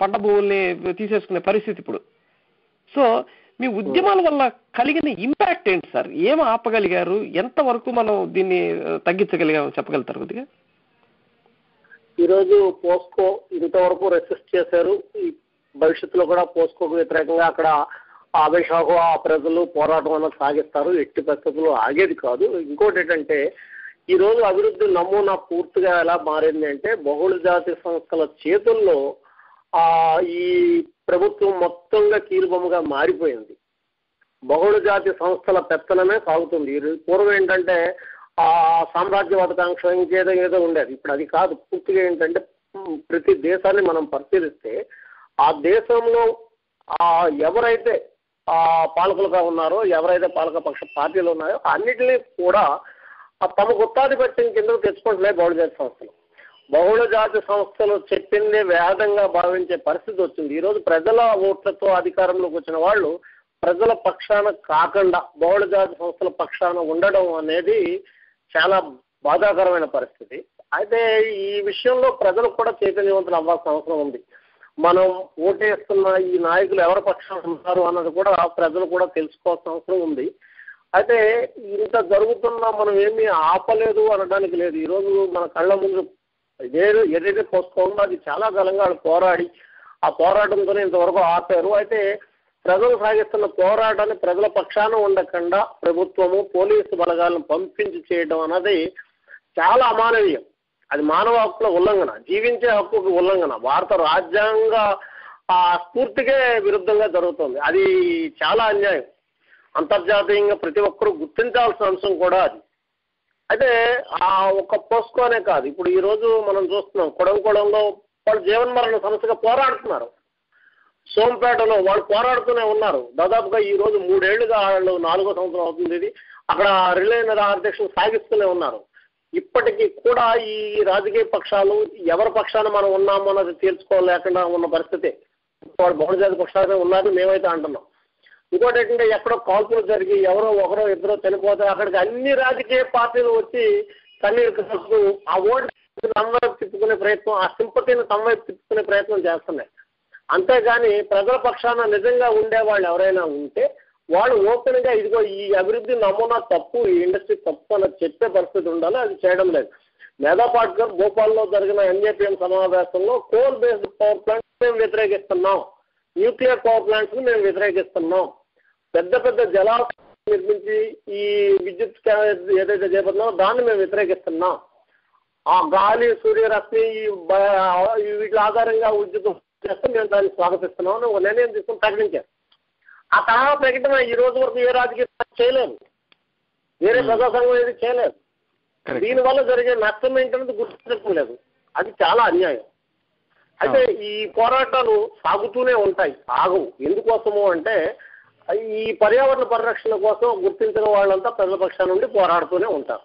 పంట భూముల్ని తీసేసుకునే పరిస్థితి ఇప్పుడు. సో మీ ఉద్యమాల వల్ల కలిగిన ఇంపాక్ట్ ఏంటి సార్? ఏం ఆపగలిగారు? ఎంతవరకు మనం దీన్ని తగ్గించగలిగామని చెప్పగలుగుతారు కొద్దిగా? ఈరోజు పోస్కో ఇంతవరకు రెసిస్ట్ చేశారు. ఈ భవిష్యత్తులో కూడా పోస్కోకు వ్యతిరేకంగా అక్కడ ఆవేశాకు ఆ ప్రజలు పోరాటం అన్నది సాగిస్తారు. ఎట్టి పరిస్థితుల్లో ఆగేది కాదు. ఇంకోటి ఏంటంటే, ఈ రోజు అభివృద్ధి నమూనా పూర్తిగా ఎలా మారింది అంటే, బహుళ జాతి సంస్థల చేతుల్లో ఈ ప్రభుత్వం మొత్తంగా కీలుబొమ్మగా మారిపోయింది. బహుళ జాతి సంస్థల పెత్తనమే సాగుతుంది. పూర్వం ఏంటంటే సామ్రాజ్యవాద కాంక్ష ఏదో ఉండేది. ఇప్పుడు అది కాదు. పూర్తిగా ఏంటంటే, ప్రతి దేశాన్ని మనం పరిశీలిస్తే ఆ దేశంలో ఎవరైతే పాలకులుగా ఉన్నారో, ఎవరైతే పాలకపక్ష పార్టీలు ఉన్నాయో అన్నిటినీ కూడా తమ గుత్తాధిపత్యం కింద తెచ్చుకుంటున్నాయి బహుళ జాతి సంస్థలు. బహుళ జాతి సంస్థలు చెప్పిందే వేదంగా భావించే పరిస్థితి వచ్చింది. ఈరోజు ప్రజల ఓట్లతో అధికారంలోకి వచ్చిన వాళ్ళు ప్రజల పక్షాన కాకుండా బహుళ జాతి సంస్థల పక్షాన ఉండడం అనేది చాలా బాధాకరమైన పరిస్థితి. అయితే ఈ విషయంలో ప్రజలు కూడా చైతన్యవంతులు అవ్వాల్సిన అవసరం ఉంది. మనం ఓటేస్తున్న ఈ నాయకులు ఎవరి పక్షాన ఉన్నారు అన్నది కూడా ప్రజలు కూడా తెలుసుకోవాల్సిన అవసరం ఉంది. అయితే ఇంత జరుగుతున్నా మనం ఏమీ ఆపలేదు అనడానికి లేదు. ఈరోజు మన కళ్ళ ముందు ఏదైతే పోసుకోవాలో అది చాలా కాలంగా వాళ్ళు పోరాడి ఆ పోరాటంతోనే ఇంతవరకు ఆపారు. అయితే ప్రజలు సాగిస్తున్న పోరాటాన్ని ప్రజల పక్షాన ఉండకుండా ప్రభుత్వము పోలీసు బలగాలను పంపించి చేయడం అన్నది చాలా అమానవీయం. అది మానవ హక్కుల ఉల్లంఘన, జీవించే హక్కుకు ఉల్లంఘన, భారత రాజ్యాంగ స్ఫూర్తికే విరుద్ధంగా జరుగుతుంది. అది చాలా అన్యాయం. అంతర్జాతీయంగా ప్రతి ఒక్కరూ గుర్తించాల్సిన అంశం కూడా అది. అయితే ఒక్క పోస్కోనే కాదు, ఇప్పుడు ఈరోజు మనం చూస్తున్నాం కొడంగూడెంలో వాళ్ళు జీవన్మరణ సమస్యగా పోరాడుతున్నారు. సోంపేటలో వాళ్ళు పోరాడుతూనే ఉన్నారు. దాదాపుగా ఈ రోజు 3 ఏళ్లుగా వాళ్ళు 4వ సంవత్సరం అవుతుంది. ఇది అక్కడ రిలే నిరాహారదీక్షలు సాగిస్తూనే ఉన్నారు. ఇప్పటికీ కూడా ఈ రాజకీయ పక్షాలు ఎవరి పక్షాన మనం ఉన్నామో అన్నది తేల్చుకోలేకుండా ఉన్న పరిస్థితి. వాళ్ళు బహుళ జాతి పక్షాలనే ఉన్నారు, మేమైతే అంటున్నాం. ఇంకోటి ఏంటంటే, ఎక్కడో కాల్పులు జరిగి ఎవరో ఒకరో ఇద్దరో చనిపోతే అక్కడికి అన్ని రాజకీయ పార్టీలు వచ్చి కన్నీరు కాస్తూ ఆ ఓటు తమవైపు తిప్పుకునే ప్రయత్నం, ఆ సింపతిని తమవైపు తిప్పుకునే ప్రయత్నం చేస్తున్నాయి. అంతేగాని ప్రజల పక్షాన నిజంగా ఉండే వాళ్ళు ఎవరైనా ఉంటే వాళ్ళు ఓపెన్ గా ఇదిగో ఈ అభివృద్ధి నమూనా తప్పు, ఈ ఇండస్ట్రీ తప్పు అన్నది చెప్పే పరిస్థితి ఉండాలి. అది చేయడం లేదు. మేధా పాట్కర్ భోపాల్లో జరిగిన ఎన్జేపీఎం సమావేశంలో కోల్ బేస్డ్ పవర్ ప్లాంట్స్ మేము వ్యతిరేకిస్తున్నాం, న్యూక్లియర్ పవర్ ప్లాంట్స్ మేము వ్యతిరేకిస్తున్నాం, పెద్ద పెద్ద జలాశయాలు నిర్మించి ఈ విద్యుత్ ఏదైతే చేపడుతున్నామో దాన్ని మేము వ్యతిరేకిస్తున్నాం, ఆ గాలి సూర్యరశ్మి వీటి ఆధారంగా విద్యుత్ చేస్తే మేము దాన్ని స్వాగతిస్తున్నాం అని ఒక నిర్ణయం తీసుకుని ప్రకటించారు. ఆ తరహా ప్రకటన ఈ రోజు వరకు ఏ రాజకీయ చేయలేదు, వేరే ప్రజాసంఘం ఏది చేయలేదు. దీనివల్ల జరిగే నష్టం ఏంటనేది గుర్తించడం లేదు. అది చాలా అన్యాయం. అయితే ఈ పోరాటాలు సాగుతూనే ఉంటాయి, ఆగవు. ఎందుకోసము అంటే ఈ పర్యావరణ పరిరక్షణ కోసం గుర్తించిన వాళ్ళంతా ప్రజల పక్షాన నుండి పోరాడుతూనే ఉంటారు.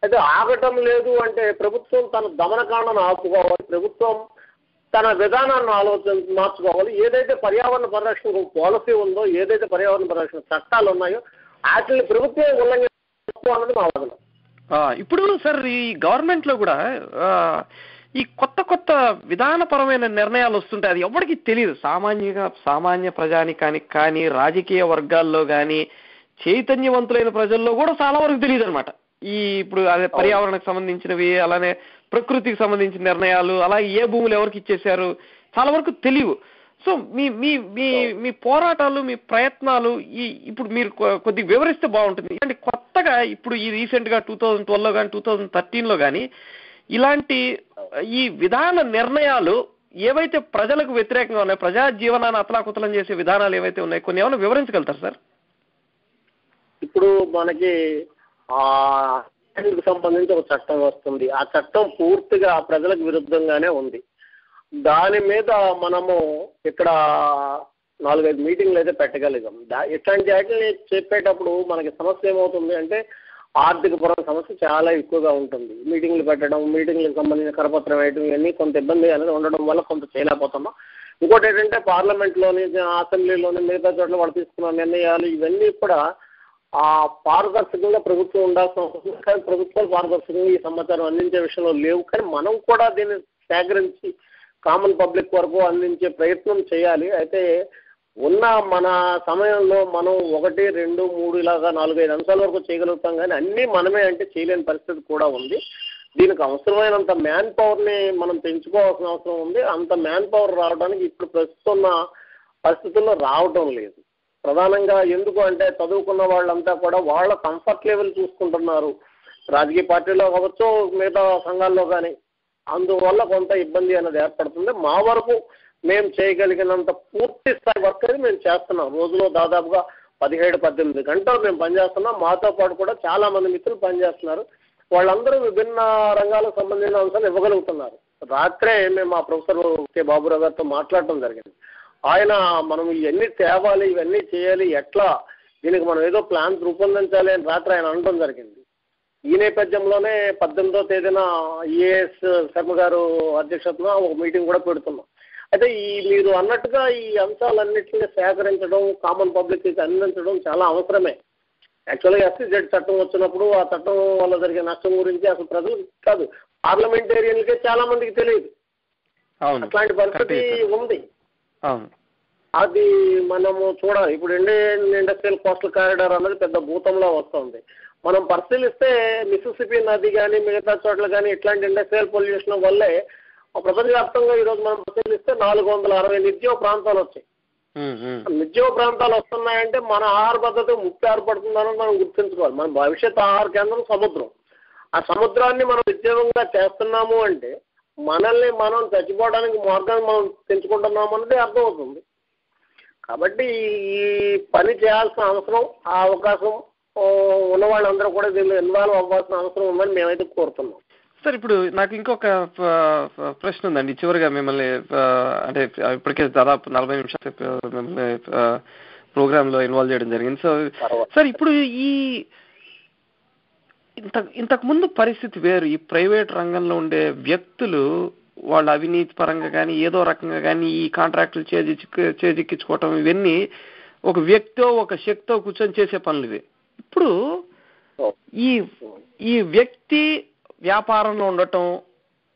అయితే ఆగటం లేదు అంటే ప్రభుత్వం తన దమనకాండను ఆపుకోవాలి, ప్రభుత్వం తన విధానాన్ని మార్చుకోవాలి. ఏదైతే పర్యావరణ పరిరక్షణ పాలసీ ఉందో, ఏదైతే పర్యావరణ పరిరక్షణ చట్టాలు ఉన్నాయో వాటిని ప్రభుత్వం ఉల్లంఘించుకోవాలన్నది మా వాదన. ఇప్పుడు సార్ ఈ గవర్నమెంట్ లో కూడా ఈ కొత్త విధానపరమైన నిర్ణయాలు వస్తుంటాయి. అది ఎవరికి తెలియదు. సామాన్య ప్రజానికానికి కానీ రాజకీయ వర్గాల్లో కానీ చైతన్యవంతులైన ప్రజల్లో కూడా చాలా వరకు తెలియదు అనమాట. ఇప్పుడు అదే పర్యావరణకు సంబంధించినవి, అలానే ప్రకృతికి సంబంధించిన నిర్ణయాలు, అలాగే ఏ భూములు ఎవరికి ఇచ్చేశారు చాలా వరకు తెలియవు. సో మీ మీ మీ మీ పోరాటాలు, మీ ప్రయత్నాలు ఇప్పుడు మీరు కొద్దిగా వివరిస్తే బాగుంటుంది. అంటే కొత్తగా ఇప్పుడు ఈ రీసెంట్ గా 2012లో కానీ 2013లో కానీ ఇలాంటి ఈ విధాన నిర్ణయాలు ఏవైతే ప్రజలకు వ్యతిరేకంగా ఉన్నాయి, ప్రజా జీవనాన్ని అతలాకుతలం చేసే విధానాలు ఏవైతే ఉన్నాయి, కొన్ని ఏమైనా వివరించగలుగుతారు సార్? ఇప్పుడు మనకి సంబంధించి ఒక చట్టం వస్తుంది. ఆ చట్టం పూర్తిగా ప్రజలకు విరుద్ధంగానే ఉంది. దాని మీద మనము ఇక్కడ 4-5 మీటింగ్లు అయితే పెట్టగలిగాం. ఇట్లాంటి వాటిని చెప్పేటప్పుడు మనకి సమస్య ఏమవుతుంది అంటే ఆర్థిక పరమైన సమస్య చాలా ఎక్కువగా ఉంటుంది. మీటింగ్లు పెట్టడం, మీటింగ్లకు సంబంధించిన కరపత్రం వేయడం, ఇవన్నీ కొంత ఇబ్బంది అనేది ఉండడం వల్ల కొంత చేయలేకపోతున్నాం. ఇంకోటి ఏంటంటే పార్లమెంట్లోని, అసెంబ్లీలోని, మిగతా చోట్ల వాళ్ళు తీసుకున్న నిర్ణయాలు ఇవన్నీ కూడా పారదర్శకంగా ప్రభుత్వం ఉండాల్సిన అవసరం. కానీ ప్రభుత్వాలు పారదర్శకంగా ఈ సమాచారం అందించే విషయంలో లేవు. కానీ మనం కూడా దీన్ని సేకరించి కామన్ పబ్లిక్ వరకు అందించే ప్రయత్నం చేయాలి. అయితే ఉన్న మన సమయంలో మనం 1, 2, 3 ఇలాగా 4-5 అంశాల వరకు చేయగలుగుతాం. కానీ అన్నీ మనమే అంటే చేయలేని పరిస్థితి కూడా ఉంది. దీనికి అవసరమైనంత మ్యాన్ పవర్ని మనం పెంచుకోవాల్సిన అవసరం ఉంది. అంత మ్యాన్ పవర్ రావడానికి ఇప్పుడు ప్రస్తుతం పరిస్థితుల్లో రావటం లేదు. ప్రధానంగా ఎందుకు అంటే చదువుకున్న వాళ్ళంతా కూడా వాళ్ళ కంఫర్ట్ లెవెల్ చూసుకుంటున్నారు, రాజకీయ పార్టీలో కావచ్చు, మిగతా సంఘాల్లో కానీ. అందువల్ల కొంత ఇబ్బంది అనేది ఏర్పడుతుంది. మా వరకు మేము చేయగలిగినంత పూర్తి స్థాయి వర్క్ అది మేము చేస్తున్నాం. రోజులో దాదాపుగా 17-18 గంటలు మేము పనిచేస్తున్నాం. మాతో పాటు కూడా చాలా మంది మిత్రులు పనిచేస్తున్నారు. వాళ్ళందరూ విభిన్న రంగాలకు సంబంధించిన అంశాలు ఇవ్వగలుగుతున్నారు. రాత్రే మేము మా ప్రొఫెసర్ కె బాబురావు గారితో మాట్లాడటం జరిగింది. ఆయన మనం ఇవన్నీ తేవాలి, ఇవన్నీ చేయాలి, ఎట్లా దీనికి మనం ఏదో ప్లాన్ రూపొందించాలి అని రాత్రి ఆయన అనడం జరిగింది. ఈ నేపథ్యంలోనే 18వ తేదీన ఈఏఎస్ శర్మ గారు అధ్యక్షతన ఒక మీటింగ్ కూడా పెడుతున్నాం. అయితే మీరు అన్నట్టుగా ఈ అంశాలన్నింటినీ సేకరించడం, కామన్ పబ్లిక్కి అందించడం చాలా అవసరమే. యాక్చువల్గా SEZ చట్టం వచ్చినప్పుడు ఆ చట్టం వల్ల జరిగే నష్టం గురించి అసలు ప్రజలు కాదు, పార్లమెంటేరియన్లకే చాలా మందికి తెలియదు. అట్లాంటి పరిస్థితి ఉంది. అది మనము చూడాలి. ఇప్పుడు ఇండియన్ ఇండస్ట్రియల్ కోస్టల్ కారిడార్ అన్నది పెద్ద భూతంలో వస్తుంది. మనం పరిశీలిస్తే మిసిసిపి నది కానీ మిగతా చోట్ల కానీ ఇట్లాంటి ఇండస్ట్రియల్ పొల్యూషన్ వల్లే ప్రపంచవ్యాప్తంగా ఈరోజు మనం పరిశీలిస్తే 460 నిర్జీవ ప్రాంతాలు వచ్చాయి. నిర్జీవ ప్రాంతాలు వస్తున్నాయంటే మన ఆహార పద్ధతి ముప్పు ఏర్పడుతుందని మనం గుర్తుంచుకోవాలి. మన భవిష్యత్ ఆహార కేంద్రం సముద్రం. ఆ సముద్రాన్ని మనం నిర్జీవంగా చేస్తున్నాము అంటే మనల్ని మనం చచ్చిపోవడానికి మార్గాన్ని మనం పెంచుకుంటున్నాము అనేది అర్థమవుతుంది. కాబట్టి ఈ పని చేయాల్సిన అవసరం, ఆ అవకాశం ఉన్న వాళ్ళందరూ కూడా దీనిలో ఇన్వాల్వ్ అవ్వాల్సిన అవసరం ఉందని మేమైతే కోరుతున్నాం. సార్, ఇప్పుడు నాకు ఇంకొక ప్రశ్న ఉందండి చివరిగా మిమ్మల్ని. అంటే ఇప్పటికే దాదాపు 40 నిమిషాలు మిమ్మల్ని ప్రోగ్రాంలో ఇన్వాల్వ్ చేయడం జరిగింది. సార్ ఇప్పుడు ఇంతకు ముందు పరిస్థితి వేరు. ఈ ప్రైవేట్ రంగంలో ఉండే వ్యక్తులు వాళ్ళ అవినీతి పరంగా కానీ ఏదో రకంగా కానీ ఈ కాంట్రాక్టులు చేజిక్కించుకోవటం ఇవన్నీ ఒక వ్యక్తో ఒక శక్తితో కూర్చొని చేసే పనులు ఇవి. ఇప్పుడు ఈ వ్యక్తి వ్యాపారంలో ఉండటం,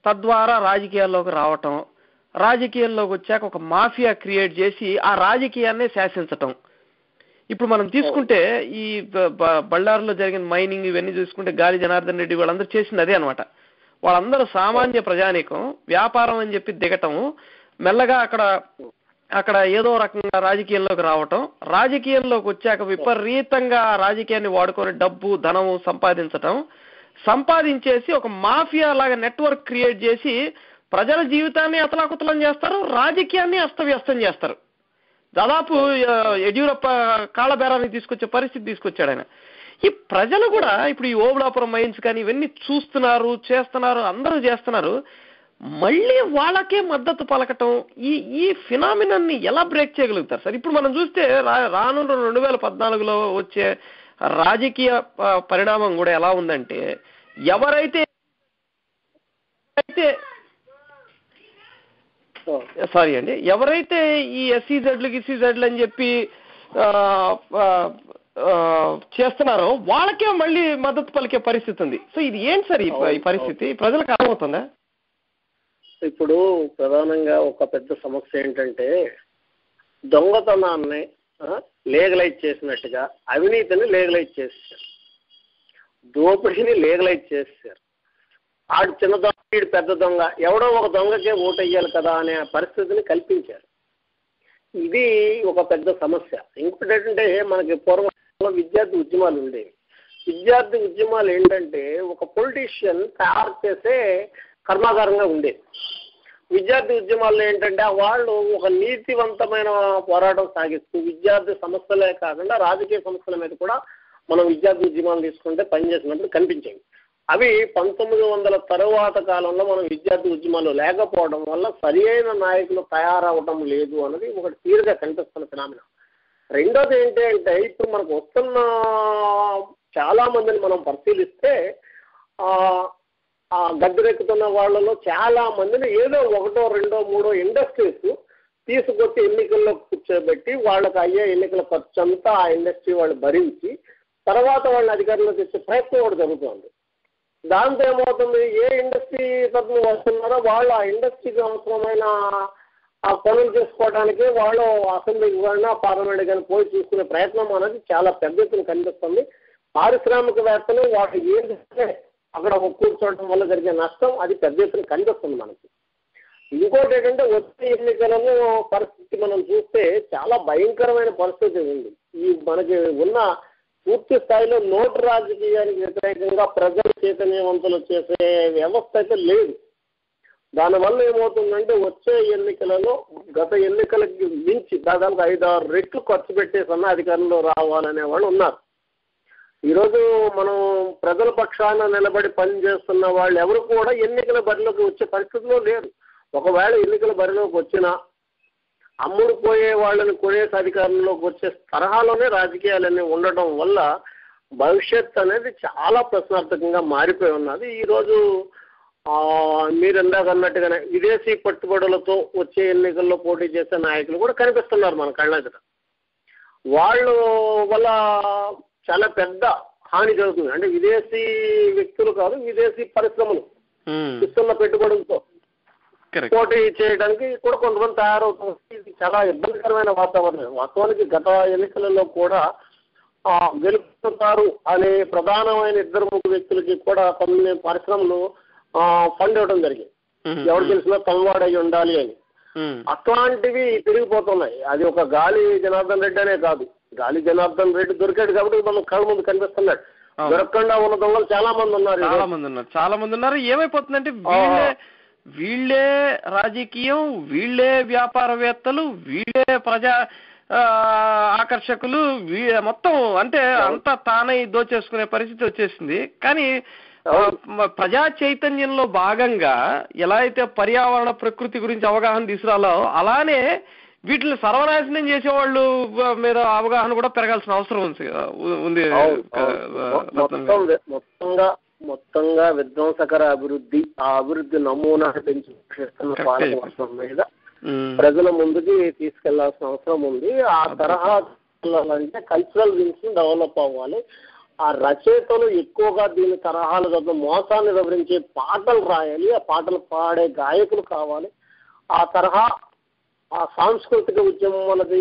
తద్వారా రాజకీయాల్లోకి రావటం, రాజకీయాల్లోకి వచ్చాక ఒక మాఫియా క్రియేట్ చేసి ఆ రాజకీయాన్నే శాసించటం. ఇప్పుడు మనం తీసుకుంటే ఈ బళ్ళారులో జరిగిన మైనింగ్ ఇవన్నీ చూసుకుంటే గాలి జనార్దన్ రెడ్డి వాళ్ళందరూ చేసింది అదే అనమాట. వాళ్ళందరూ సామాన్య ప్రజానీకం వ్యాపారం అని చెప్పి దిగటం, మెల్లగా అక్కడ ఏదో రకంగా రాజకీయంలోకి రావటం, రాజకీయంలోకి వచ్చాక విపరీతంగా రాజకీయాన్ని వాడుకొని డబ్బు ధనము సంపాదించేసి ఒక మాఫియా లాగా నెట్వర్క్ క్రియేట్ చేసి ప్రజల జీవితాన్ని అతలాకుతలం చేస్తారు, రాజకీయాన్ని అస్తవ్యస్తం చేస్తారు. దాదాపు యడ్యూరప్ప కాళ్ళబేరాన్ని తీసుకొచ్చే పరిస్థితి తీసుకొచ్చాడు ఆయన. ఈ ప్రజలు కూడా ఇప్పుడు ఈ ఓబుళాపురం మైన్స్ కానీ ఇవన్నీ చూస్తున్నారు, చేస్తున్నారు, అందరూ చేస్తున్నారు. మళ్ళీ వాళ్ళకే మద్దతు పలకటం, ఈ ఫినామినాన్ని ఎలా బ్రేక్ చేయగలుగుతారు సార్? ఇప్పుడు మనం చూస్తే రానున్న 2014లో వచ్చే రాజకీయ పరిణామం కూడా ఎలా ఉందంటే ఎవరైతే ఈ SEZలు అని చెప్పి చేస్తున్నారో వాళ్ళకే మళ్ళీ మద్దతు పలికే పరిస్థితి ఉంది. సో ఇది ఏంటి సార్ ఈ పరిస్థితి ప్రజలకు అర్థమవుతుందా? ఇప్పుడు ప్రధానంగా ఒక పెద్ద సమస్య ఏంటంటే దొంగతనాన్ని లీగలైజ్ చేసినట్టుగా అవినీతిని లీగలైజ్ చేశారు, దోపిడీని లీగలైజ్ చేశారు. ఆడు చిన్న దొంగ, వీడు పెద్ద దొంగ, ఎవడో ఒక దొంగకే ఓటు వేయాలి కదా అనే పరిస్థితిని కల్పించారు. ఇది ఒక పెద్ద సమస్య. ఇంకోటి ఏంటంటే మనకి పూర్వం విద్యార్థి ఉద్యమాలు ఉండేవి. విద్యార్థి ఉద్యమాలు ఏంటంటే ఒక పొలిటీషియన్ తయారు చేసే కర్మాగారంగా ఉండేది. విద్యార్థి ఉద్యమాల్లో ఏంటంటే వాళ్ళు ఒక నీతివంతమైన పోరాటం సాగిస్తూ విద్యార్థి సమస్యలే కాకుండా రాజకీయ సమస్యల మీద కూడా మనం విద్యార్థి ఉద్యమాలు తీసుకుంటే పనిచేసినప్పుడు కనిపించేవి. అవి 1900 తరువాత కాలంలో మనం విద్యార్థి ఉద్యమాలు లేకపోవడం వల్ల సరి అయిన నాయకులు తయారవడం లేదు అన్నది ఒకటి తీరుగా కనిపిస్తున్న ఫినామినా. రెండోది ఏంటి అంటే ఇప్పుడు మనకు వస్తున్న చాలా మందిని మనం పరిశీలిస్తే గద్దెరెక్కుతున్న వాళ్ళలో చాలా మందిని ఏదో 1, 2, 3 ఇండస్ట్రీస్ తీసుకొచ్చి ఎన్నికల్లో కూర్చోబెట్టి వాళ్ళకి అయ్యే ఎన్నికల ఖర్చు అంతా ఆ ఇండస్ట్రీ వాళ్ళు భరించి తర్వాత వాళ్ళని అధికారంలో తెచ్చే ప్రయత్నం కూడా జరుగుతుంది. దాంతో ఏమవుతుంది, ఏ ఇండస్ట్రీ తరఫున వస్తున్నారో వాళ్ళు ఆ ఇండస్ట్రీకి అవసరమైన ఆ పనులు చేసుకోవడానికి వాళ్ళు అసెంబ్లీకి కానీ పార్లమెంట్ కానీ పోయి చూసుకునే ప్రయత్నం అనేది చాలా పెద్ద ఎత్తున కనిపిస్తుంది. పారిశ్రామికవేత్తలు వాళ్ళు ఏం చేస్తే అక్కడ కూర్చోవడం వల్ల జరిగే నష్టం అది పెద్ద ఎత్తున కనిపిస్తుంది మనకి. ఇంకోటి ఏంటంటే వచ్చే ఎన్నికలలో పరిస్థితి మనం చూస్తే చాలా భయంకరమైన పరిస్థితి ఉంది. ఈ మనకి ఉన్న పూర్తి స్థాయిలో నోటు రాజకీయానికి వ్యతిరేకంగా ప్రజలు చైతన్యవంతులు చేసే వ్యవస్థ అయితే లేదు. దానివల్ల ఏమవుతుందంటే వచ్చే ఎన్నికలలో గత ఎన్నికలకి మించి దాదాపు 5-6 రెట్లు ఖర్చు పెట్టేసన్నా అధికారంలో రావాలనే వాళ్ళు ఉన్నారు. ఈరోజు మనం ప్రజల పక్షాన నిలబడి పనిచేస్తున్న వాళ్ళు ఎవరు కూడా ఎన్నికల బరిలోకి వచ్చే పరిస్థితిలో లేరు. ఒకవేళ ఎన్నికల బరిలోకి వచ్చినా అమ్ముడు పోయే వాళ్ళని కొనేసి అధికారంలోకి వచ్చే తరహాలోనే రాజకీయాలన్నీ ఉండటం వల్ల భవిష్యత్ అనేది చాలా ప్రశ్నార్థకంగా మారిపోయి ఉన్నది. ఈరోజు మీరు ఇందాక అన్నట్టుగానే విదేశీ పట్టుబడులతో వచ్చే ఎన్నికల్లో పోటీ చేసే నాయకులు కూడా కనిపిస్తున్నారు మన కళ్ళ దగ్గర. వాళ్ళు వల్ల చాలా పెద్ద హాని జరుగుతుంది. అంటే విదేశీ వ్యక్తులు కాదు, విదేశీ పరిశ్రమలు ఇస్తున్న పెట్టుబడులతో పోటీ చేయడానికి కూడా కొంతమంది తయారవుతుంది. ఇది చాలా ఇబ్బందికరమైన వాతావరణం. వాస్తవానికి గత ఎన్నికలలో కూడా గెలుపుతారు అనే ప్రధానమైన 2-3 వ్యక్తులకి కూడా కొన్ని పరిశ్రమలు ఫండ్ ఇవ్వడం జరిగింది. ఎవరు తెలిసినా తమవాడై ఉండాలి అని. అట్లాంటివి పెరిగిపోతున్నాయి. అది ఒక గాలి జనార్దన్ రెడ్డి అనే కాదు, గాలి జనార్దన్ రెడ్డి దొరికాడు కాబట్టి మనం కళ్ళ ముందు కనిపిస్తున్నాడు. దొరకకుండా ఉన్న దొంగలు చాలా మంది ఉన్నారు. ఏమైపోతుందంటే వీళ్ళే రాజకీయం, వీళ్ళే వ్యాపారవేత్తలు, వీళ్ళే ప్రజా ఆకర్షకులు, మొత్తం అంటే అంతా తానై దోచేసుకునే పరిస్థితి వచ్చేసింది. కానీ ప్రజా చైతన్యంలో భాగంగా ఎలా అయితే పర్యావరణ ప్రకృతి గురించి అవగాహన తీసుకురాలో అలానే వీటిని సర్వనాశనం చేసేవాళ్ళు మీద అవగాహన కూడా పెరగాల్సిన అవసరం ఉంది. మొత్తంగా విధ్వంసకర అభివృద్ధి, ఆ అభివృద్ధి నమూనా పెంచుతున్న పాలకవర్గం మీద ప్రజల ముందుకి తీసుకెళ్లాల్సిన అవసరం ఉంది. ఆ తరహా అంటే కల్చరల్ వింగ్స్ డెవలప్ అవ్వాలి. ఆ రచయితలు ఎక్కువగా దీని తరహాలు కదా మోసాన్ని వివరించే పాటలు రాయాలి. ఆ పాటలు పాడే గాయకులు కావాలి. ఆ తరహా ఆ సాంస్కృతిక ఉద్యమం అన్నది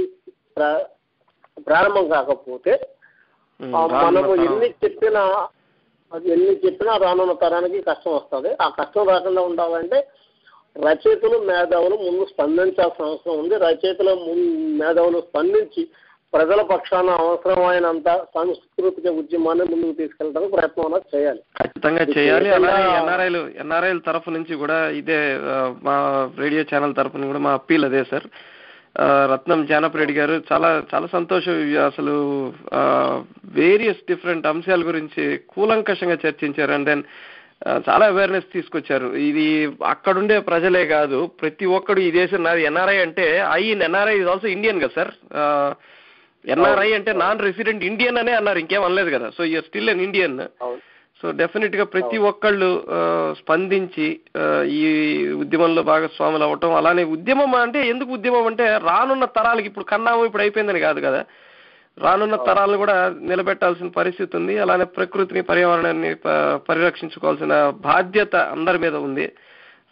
ప్రారంభం కాకపోతే మనము ఎన్ని చెప్పినా రానున్న తరానికి కష్టం వస్తుంది. ఆ కష్టం రాకుండా ఉండాలంటే రచయితలు మేధావులు ముందు స్పందించాల్సిన అవసరం ఉంది. రచయితల మేధావులు స్పందించి ప్రజల పక్షాన అవసరమైనంత సాంస్కృతిక ఉద్యమాన్ని ముందుకు తీసుకెళ్ళడానికి ప్రయత్నం అనేది చేయాలి. ఖచ్చితంగా చేయాలి. అలాగే ఎన్ఆర్ఐల తరఫు నుంచి కూడా ఇదే మా రేడియో ఛానల్ తరఫున కూడా మా అప్పీల్ అదే సార్. రత్నం జానపరెడ్డి గారు చాలా చాలా సంతోషం. అసలు వేరియస్ డిఫరెంట్ అంశాల గురించి కూలంకషంగా చర్చించారు. అండ్ దెన్ చాలా అవేర్నెస్ తీసుకొచ్చారు. ఇది అక్కడుండే ప్రజలే కాదు, ప్రతి ఒక్కడు ఈ దేశం నాది. ఎన్ఆర్ఐ అంటే ఎన్ఆర్ఐ ఇస్ ఆల్సో ఇండియన్ కదా సార్. ఎన్ఆర్ఐ అంటే నాన్ రెసిడెంట్ ఇండియన్ అనే అన్నారు, ఇంకేం అనలేదు కదా. So you're still an Indian. So definite గా ప్రతి ఒక్కళ్ళు స్పందించి ఈ ఉద్యమంలో భాగస్వాములు అవ్వటం. అలానే ఉద్యమం అంటే ఎందుకు ఉద్యమం అంటే రానున్న తరాలకి, ఇప్పుడు కన్నాము ఇప్పుడు అయిపోయిందని కాదు కదా, రానున్న తరాలను కూడా నిలబెట్టాల్సిన పరిస్థితి ఉంది. అలానే ప్రకృతిని, పర్యావరణాన్ని పరిరక్షించుకోవాల్సిన బాధ్యత అందరి మీద ఉంది.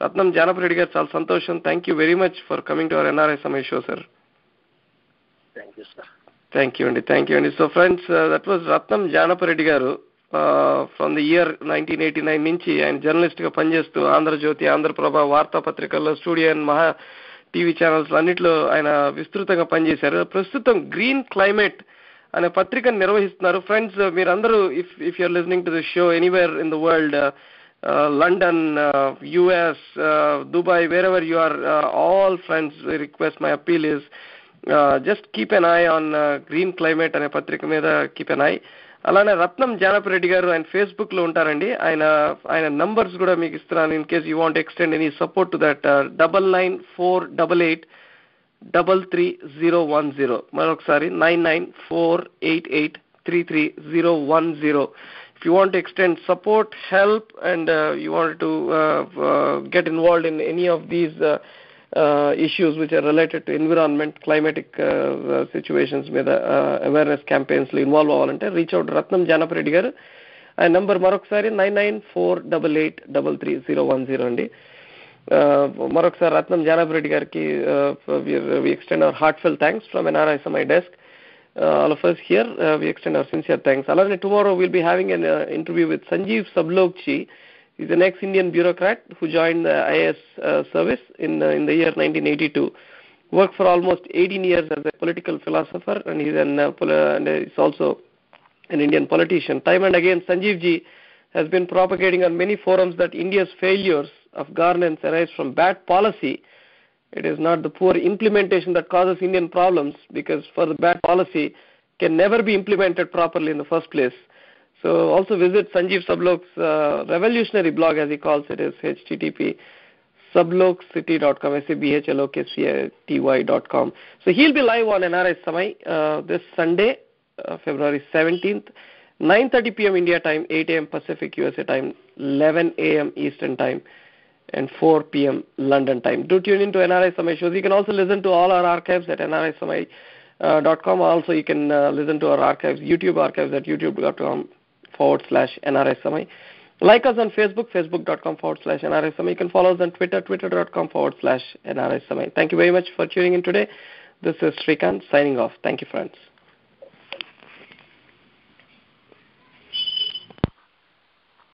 రత్నం జానపరెడ్డి గారు చాలా సంతోషం. Thank you very much for coming to our NRI సమయ షో సార్. థ్యాంక్ యూ అండి. సో ఫ్రెండ్స్, దట్ వాజ్ రత్నం జానపరెడ్డి గారు. ఫ్రమ్ ది ఇయర్ 1989 నుంచి ఆయన జర్నలిస్ట్ గా పనిచేస్తూ ఆంధ్రజ్యోతి, ఆంధ్రప్రభ వార్తాపత్రికల్లో, స్టూడియో అండ్ మహా టీవీ ఛానల్స్ అన్నింటిలో ఆయన విస్తృతంగా పనిచేశారు. ప్రస్తుతం గ్రీన్ క్లైమేట్ అనే పత్రికను నిర్వహిస్తున్నారు. ఫ్రెండ్స్, మీరందరూ if you're listening to the show anywhere in the world, London, US, Dubai, wherever you are, all friends, I request, my appeal is just keep an eye on Green Climate అనే పత్రిక మీద keep an eye. అలానే రత్నం జానపరెడ్డి గారు ఆయన Facebook లో ఉంటారండి. ఆయన numbers కూడా మీకు ఇస్తున్నాను in case you want extend any support to that. 9948833010. మరొకసారి 9948833010. If you want to extend support, help, and you want to get involved in any of these issues which are related to environment, climatic situations, మీద awareness campaigns లో involve అవ్వాలంటే reach out Ratnam Janapareddy గారు. ఆ number మరొకసారి 9948833010 అండి. మరొకసారి రత్నం జానపరెడ్డి గారికి we extend our heartfelt thanks from NRI Samay desk. All of us here, we extend our sincere thanks. Alone, tomorrow we'll be having an interview with Sanjeev Sablokchi. He's an ex-Indian bureaucrat who joined the IAS service in the year 1982. Worked for almost 18 years as a political philosopher, and he's and he's also an Indian politician. Time and again, Sanjeev ji has been propagating on many forums that India's failures of governance arise from bad policy. It is not the poor implementation that causes Indian problems, because for the bad policy can never be implemented properly in the first place. So also visit Sanjeev Sablok's revolutionary blog, as he calls it, is http://sablokscity.com, sabhlokcity.com. So he'll be live on NRI Samay this Sunday, February 17th, 9:30 p.m. India time, 8 a.m. Pacific USA time, 11 a.m. Eastern time, and 4 p.m. London time. Do tune into NRI Samay shows. You can also listen to all our archives at nrisamay.com. Also, you can listen to our archives, YouTube archives at youtube.com/NRI Samay. Like us on Facebook, facebook.com/NRI Samay. You can follow us on Twitter, twitter.com/NRI Samay. Thank you very much for tuning in today. This is Srikanth signing off. Thank you, friends.